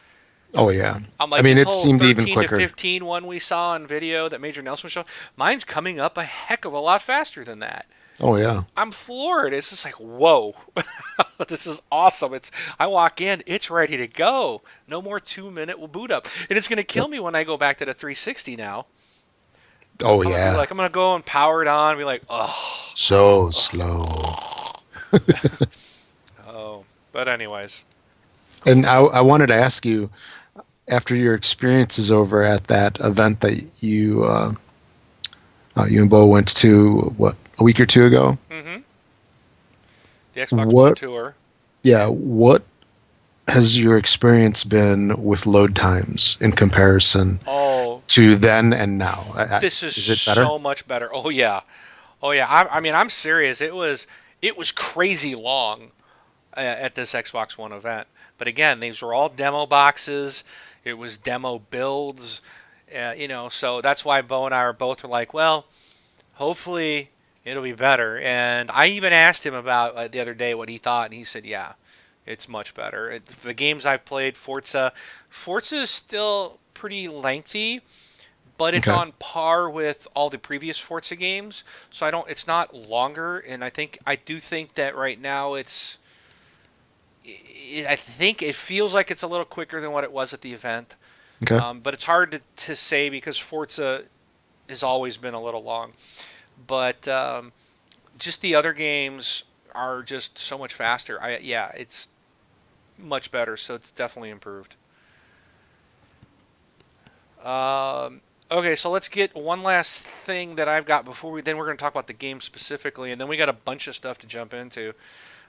Oh yeah.
I'm
I
like
mean,
this
it
whole
seemed even
13 to
quicker.
15 one we saw on video that Major Nelson showed. Mine's coming up a heck of a lot faster than that.
Oh yeah.
I'm floored. It's just like whoa, this is awesome. I walk in, it's ready to go. No more 2 minute will boot up, and it's gonna kill
Yep.
me when I go back to the 360 now.
Oh
I'm gonna be
yeah.
like, I'm gonna go and power it on, and be like, oh,
So slow.
oh. But anyways,
And
cool.
I wanted to ask you, after your experiences over at that event that you and Bo went to, what, a week or two ago?
Mm-hmm. The Xbox One
What,
tour.
yeah, what has your experience been with load times in comparison
Oh,
to then and now?
this is
Is it better?
so much better. Oh yeah, oh yeah. I mean, I'm serious. It was crazy long at this Xbox One event. But again, these were all demo boxes. It was demo builds. So that's why Bo and I are both were like, well, hopefully it'll be better. And I even asked him about the other day what he thought, and he said, yeah, it's much better. The games I've played, Forza is still pretty lengthy, but it's
Okay.
on par with all the previous Forza games. So I don't. It's not longer, and I do think that right now I think it feels like it's a little quicker than what it was at the event.
Okay.
But it's hard to say because Forza has always been a little long. But just the other games, are just so much faster. Yeah, it's much better. So it's definitely improved. Okay, so let's get one last thing that I've got before we. Then we're going to talk about the game specifically, and then we got a bunch of stuff to jump into.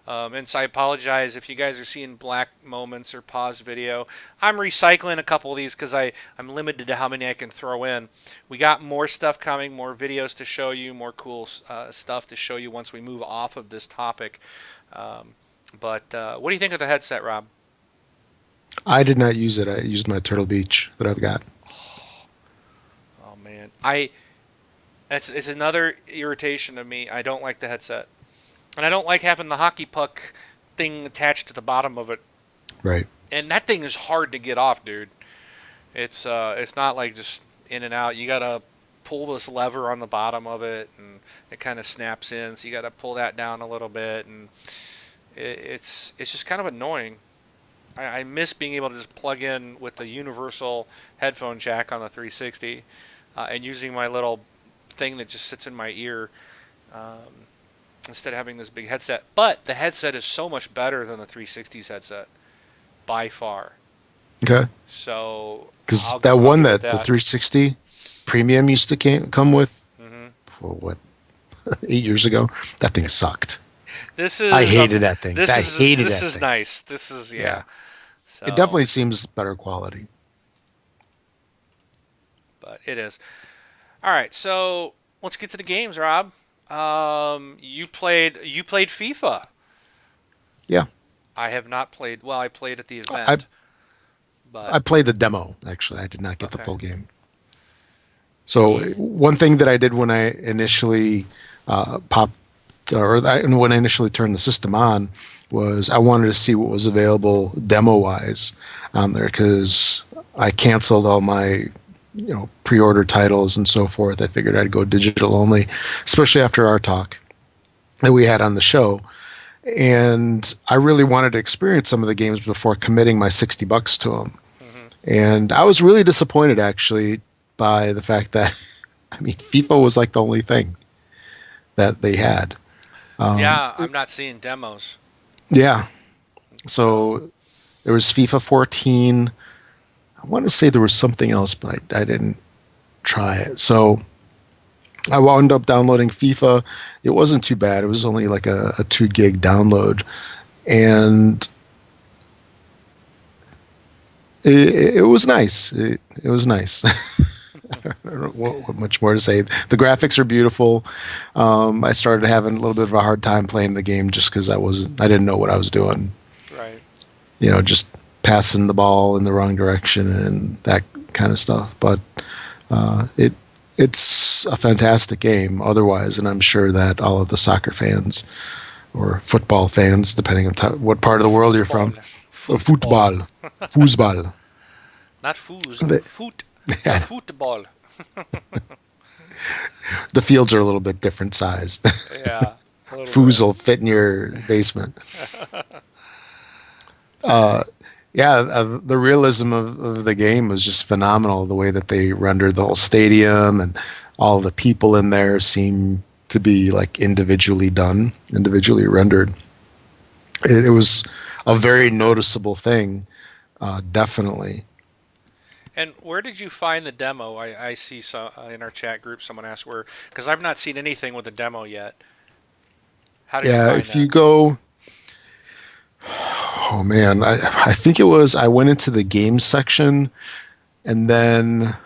And so I apologize if you guys are seeing black moments or paused video. I'm recycling a couple of these because I'm limited to how many I can throw in. We got more stuff coming, more videos to show you, more cool stuff to show you once we move off of this topic. But what do you think of the headset, Rob?
I did not use it. I used my Turtle Beach that I've got.
Oh man, it's another irritation of me. I don't like the headset. And I don't like having the hockey puck thing attached to the bottom of it.
Right.
And that thing is hard to get off, dude. It's not like just in and out. You gotta pull this lever on the bottom of it, and it kind of snaps in. So you gotta pull that down a little bit, and it's just kind of annoying. I miss being able to just plug in with the universal headphone jack on the 360, and using my little thing that just sits in my ear. Instead of having this big headset. But the headset is so much better than the 360's headset, by far.
Okay.
So,
because that one that the 360 premium used to come with, for what, 8 years ago, that thing sucked. I hated that thing. I hated that thing.
This is nice. This is, yeah. So,
it definitely seems better quality.
But it is. All right, so let's get to the games, Rob. You played FIFA.
Yeah.
I have not played. Well, I played at the event.
I played the demo, actually. I did not get the full game. So one thing that I did when I initially when I initially turned the system on was I wanted to see what was available demo-wise on there, because I canceled all my pre-order titles and so forth. I figured I'd go digital only, especially after our talk that we had on the show. And I really wanted to experience some of the games before committing my $60 to them. And I was really disappointed, actually, by the fact that, FIFA was like the only thing that they had.
Yeah, I'm not seeing demos.
Yeah. So there was FIFA 14. I want to say there was something else, but I didn't try it. So I wound up downloading FIFA. It wasn't too bad. It was only like a 2 gig download. And it was nice. It was nice. I don't know what much more to say. The graphics are beautiful. I started having a little bit of a hard time playing the game just because I didn't know what I was doing.
Right.
Just passing the ball in the wrong direction and that kind of stuff. But it's a fantastic game otherwise, and I'm sure that all of the soccer fans or football fans, depending on what part of the world you're from, football.
Not foos, football.
The fields are a little bit different sized.
Yeah.
Foos will fit in your basement. The realism of the game was just phenomenal. The way that they rendered the whole stadium and all the people in there seem to be like individually rendered. It was a very noticeable thing, definitely.
And where did you find the demo? I see in our chat group someone asked where, because I've not seen anything with the demo yet. How did you find that?
You go... Oh man, I think it was, I went into the games section, and then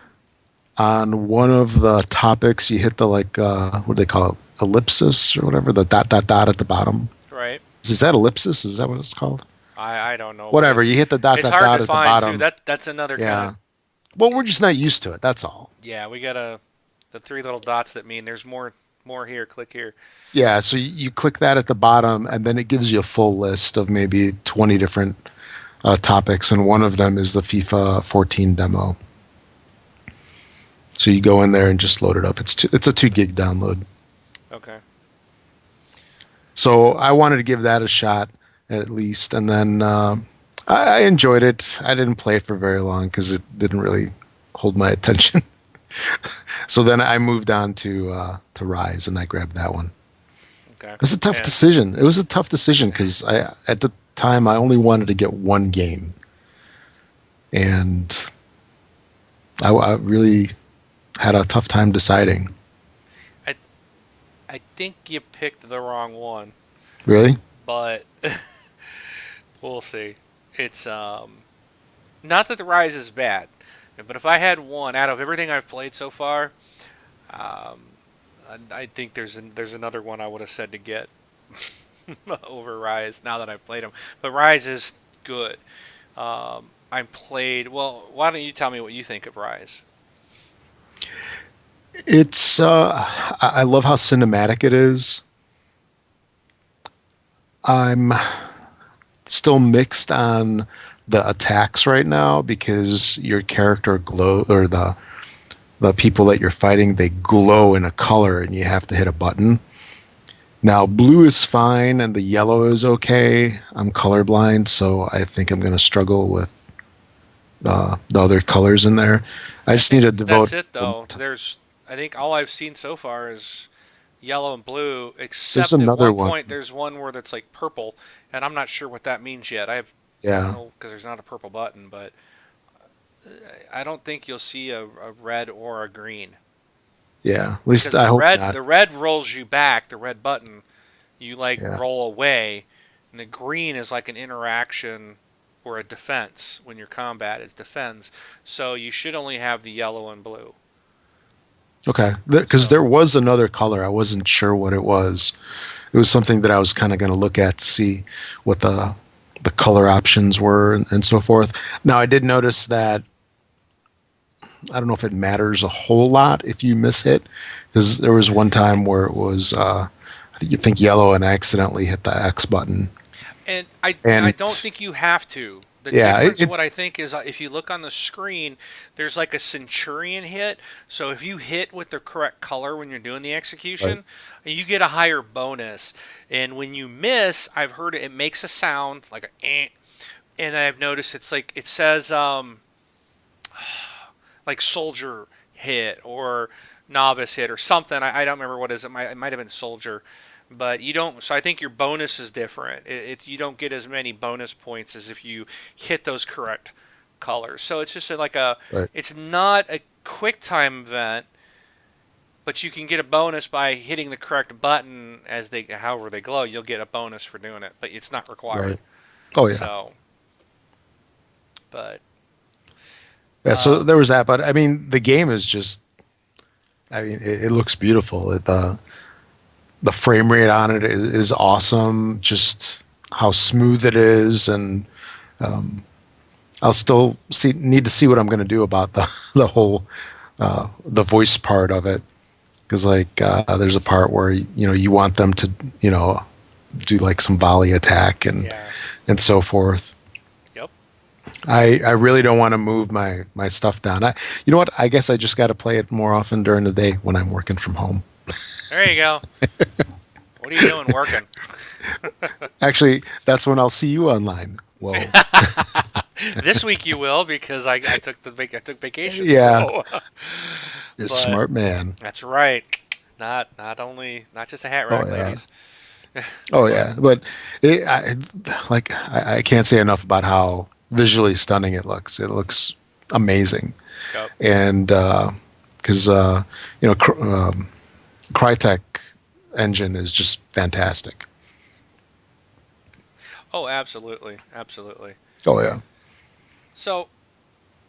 on one of the topics you hit the what do they call it? Ellipsis or whatever, the ... at the bottom.
Right.
Is that ellipsis? Is that what it's called?
I don't know.
Whatever, you hit the ... at the bottom.
Too. That's another kind of...
Well, we're just not used to it, that's all.
Yeah, we got the 3 little dots that mean there's more here, click here.
Yeah, so you click that at the bottom, and then it gives you a full list of maybe 20 different topics, and one of them is the FIFA 14 demo. So you go in there and just load it up. It's a 2 gig download.
Okay.
So I wanted to give that a shot at least, and then I enjoyed it. I didn't play it for very long because it didn't really hold my attention. So then I moved on to Rise, and I grabbed that one.
Okay.
It was a tough
Yeah.
decision. It was a tough decision because at the time, I only wanted to get one game, and I really had a tough time deciding.
I I think you picked the wrong one,
Really?
but we'll see. It's not that the Rise is bad, but if I had one out of everything I've played so far, um, I think there's another one I would have said to get over Rise now that I've played them. But Rise is good. I played. Well, why don't you tell me what you think of Rise?
It's I love how cinematic it is. I'm still mixed on the attacks right now because your character glow or the people that you're fighting, they glow in a color and you have to hit a button. Now blue is fine and the yellow is okay. I'm colorblind, so I think I'm going to struggle with the other colors in there. I just need to
That's
devote
it though. There's I think all I've seen so far is yellow and blue,
there's
except at
another
one
one.
point there's one where that's like purple, and I'm not sure what that means yet. I don't
Yeah.
know because there's not a purple button, but I don't think you'll see a red or a green
Yeah. At least
because
I
the
hope
red
not.
the red rolls you back. The red button you like
Yeah.
roll away, and the green is like an interaction or a defense when you're combat. It's defends, so you should only have the yellow and blue.
Okay. Because
So
there was another color. I wasn't sure what it was. It was something that I was kind of going to look at to see what the color options were and so forth. Now, I did notice that I don't know if it matters a whole lot if you miss hit, because there was one time where it was I think you think yellow and I accidentally hit the X button,
And I
and
don't think you have to. The
yeah,
difference, what I think, is if you look on the screen, there's like a Centurion hit. So if you hit with the correct color when you're doing the
right,
execution, you get a higher bonus. And when you miss, I've heard it makes a sound like a eh, and I've noticed it's like it says like soldier hit or novice hit or something. I don't remember what it is. It might have been soldier, but you don't. So I think your bonus is different. You don't get as many bonus points as if you hit those correct colors. So it's just like a.
right,
It's not a quick time event, but you can get a bonus by hitting the correct button as they however they glow. You'll get a bonus for doing it, but it's not required.
right. Oh yeah,
So, but
yeah. So
um,
there was that, but I mean, the game is just. I mean, it looks beautiful. The frame rate on it is awesome. Just how smooth it is, and I'll still need to see what I'm going to do about the whole the voice part of it because like there's a part where you want them to you know do like some volley attack
yeah,
and so forth.
yep.
I really don't want to move my stuff down. You know what? I guess I just got to play it more often during the day when I'm working from home.
There you go. What are you doing working?
Actually, that's when I'll see you online. Whoa.
This week you will because I took vacation.
Yeah,
So,
you're a
but
smart man.
that's right. Not just a hat
Oh
rack,
yeah.
ladies.
Oh
But
yeah. But I can't say enough about how visually stunning it looks. It looks amazing.
yep.
And because Crytek engine is just fantastic.
Oh, absolutely, absolutely.
Oh yeah.
So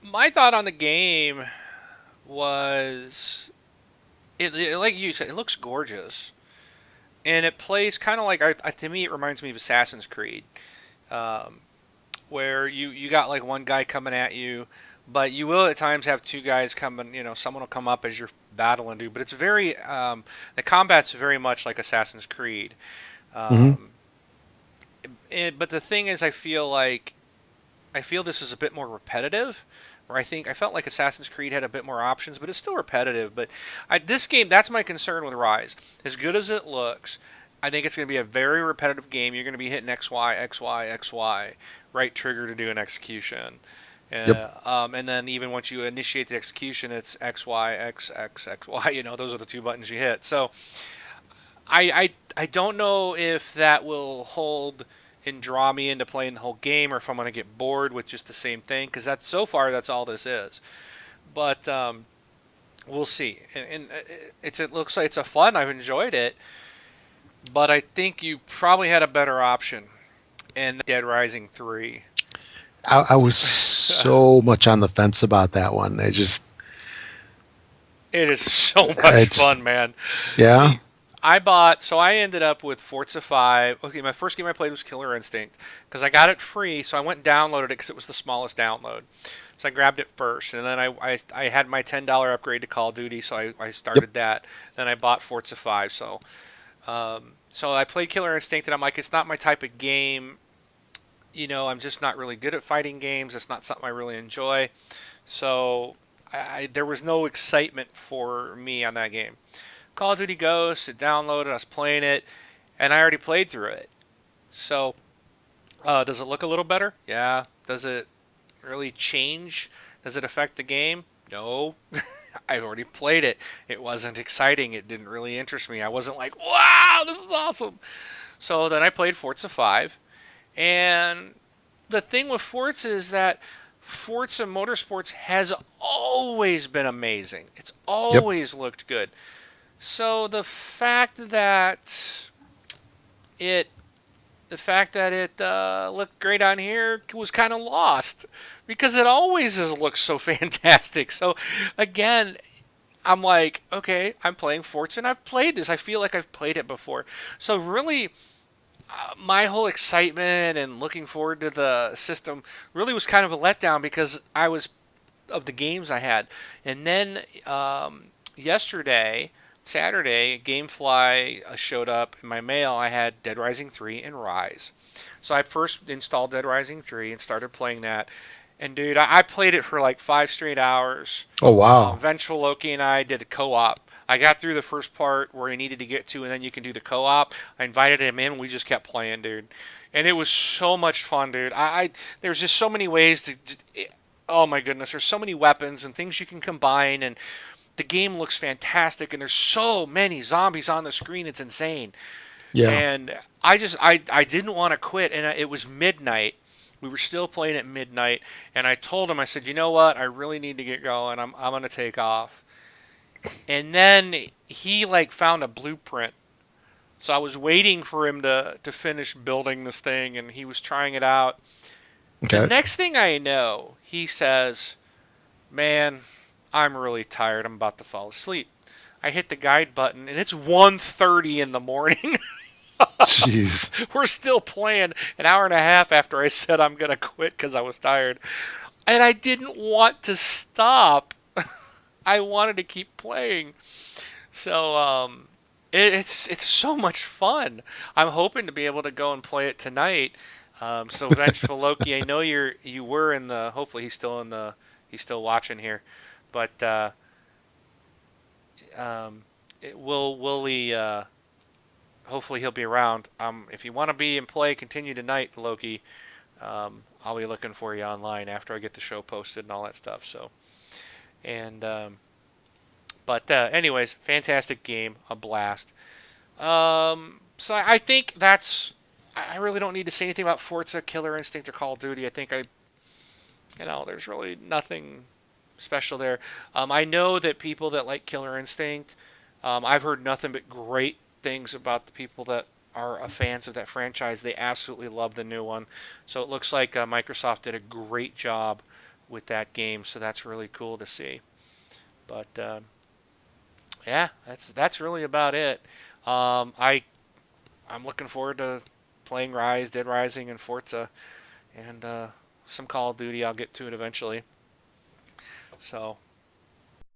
my thought on the game was like you said, it looks gorgeous, and it plays kind of like to me it reminds me of Assassin's Creed. Um, where you got like one guy coming at you, but you will at times have two guys coming. Someone will come up as you're battling, dude. But it's very the combat's very much like Assassin's Creed.
Hmm.
Um, but the thing is, I feel this is a bit more repetitive. Where I felt like Assassin's Creed had a bit more options, but it's still repetitive. But this game, that's my concern with Rise. As good as it looks, I think it's going to be a very repetitive game. You're going to be hitting X Y X Y X Y, right trigger to do an execution.
Yep.
And then even once you initiate the execution, it's X Y X X X Y. Those are the two buttons you hit. So I don't know if that will hold and draw me into playing the whole game, or if I'm going to get bored with just the same thing, because that's so far that's all this is. But we'll see. It looks like it's a fun. I've enjoyed it, but I think you probably had a better option in Dead Rising 3.
I was so much on the fence about that one.
It is so
I
much
just,
fun, man.
yeah.
See, so I ended up with Forza 5. Okay, my first game I played was Killer Instinct because I got it free, so I went and downloaded it because it was the smallest download. So I grabbed it first, and then I had my $10 upgrade to Call of Duty, so I
Yep.
started that. Then I bought Forza 5, so I played Killer Instinct, and I'm like, it's not my type of game. I'm just not really good at fighting games. It's not something I really enjoy. So there was no excitement for me on that game. Call of Duty Ghosts, it downloaded, I was playing it, and I already played through it. So, does it look a little better? Yeah. Does it really change? Does it affect the game? No. I've already played it. It wasn't exciting. It didn't really interest me. I wasn't like, wow, this is awesome. So then I played Forza 5, and the thing with Forza is that Forza Motorsports has always been amazing. It's
Yep.
always looked good. So it, the fact that it looked great on here was kind of lost because it always has looked so fantastic. So again, I'm like, okay, I'm playing Forza and I've played this. I feel like I've played it before. So really, my whole excitement and looking forward to the system really was kind of a letdown because I was of the games I had. And then yesterday, Saturday, GameFly showed up in my mail. I had Dead Rising 3 and Rise. So I first installed Dead Rising 3 and started playing that. And dude, I played it for like 5 straight hours.
Oh wow.
Vengeful Loki and I did a co-op. I got through the first part where he needed to get to, and then you can do the co-op. I invited him in. We just kept playing, dude, and it was so much fun, dude. There's just so many ways oh my goodness, there's so many weapons and things you can combine, and the game looks fantastic. And there's so many zombies on the screen, it's insane.
Yeah.
And I didn't want to quit, and it was midnight. We were still playing at midnight, and I told him, I said, you know what? I really need to get going. I'm gonna take off. And then he like found a blueprint. So I was waiting for him to finish building this thing, and he was trying it out. The
Okay.
next thing I know, he says, "Man, I'm really tired. I'm about to fall asleep." I hit the guide button, and it's 1:30 in the morning.
Jeez.
We're still playing an hour and a half after I said I'm gonna quit because I was tired, and I didn't want to stop. I wanted to keep playing. So it's so much fun. I'm hoping to be able to go and play it tonight. So Vengeful Loki, I know you were in the. Hopefully he's still watching here, but will he? Hopefully he'll be around. If you want to be and play, continue tonight, Loki. I'll be looking for you online after I get the show posted and all that stuff. So and but anyways, fantastic game, a blast. So I think that's. I really don't need to say anything about Forza, Killer Instinct, or Call of Duty. I think there's really nothing special there. I know that people that like Killer Instinct, I've heard nothing but great things about the people that are fans of that franchise. They absolutely love the new one. So it looks like Microsoft did a great job with that game. So that's really cool to see. But yeah, that's really about it. I'm looking forward to playing Rise, Dead Rising, and Forza, and some Call of Duty. I'll get to it eventually. So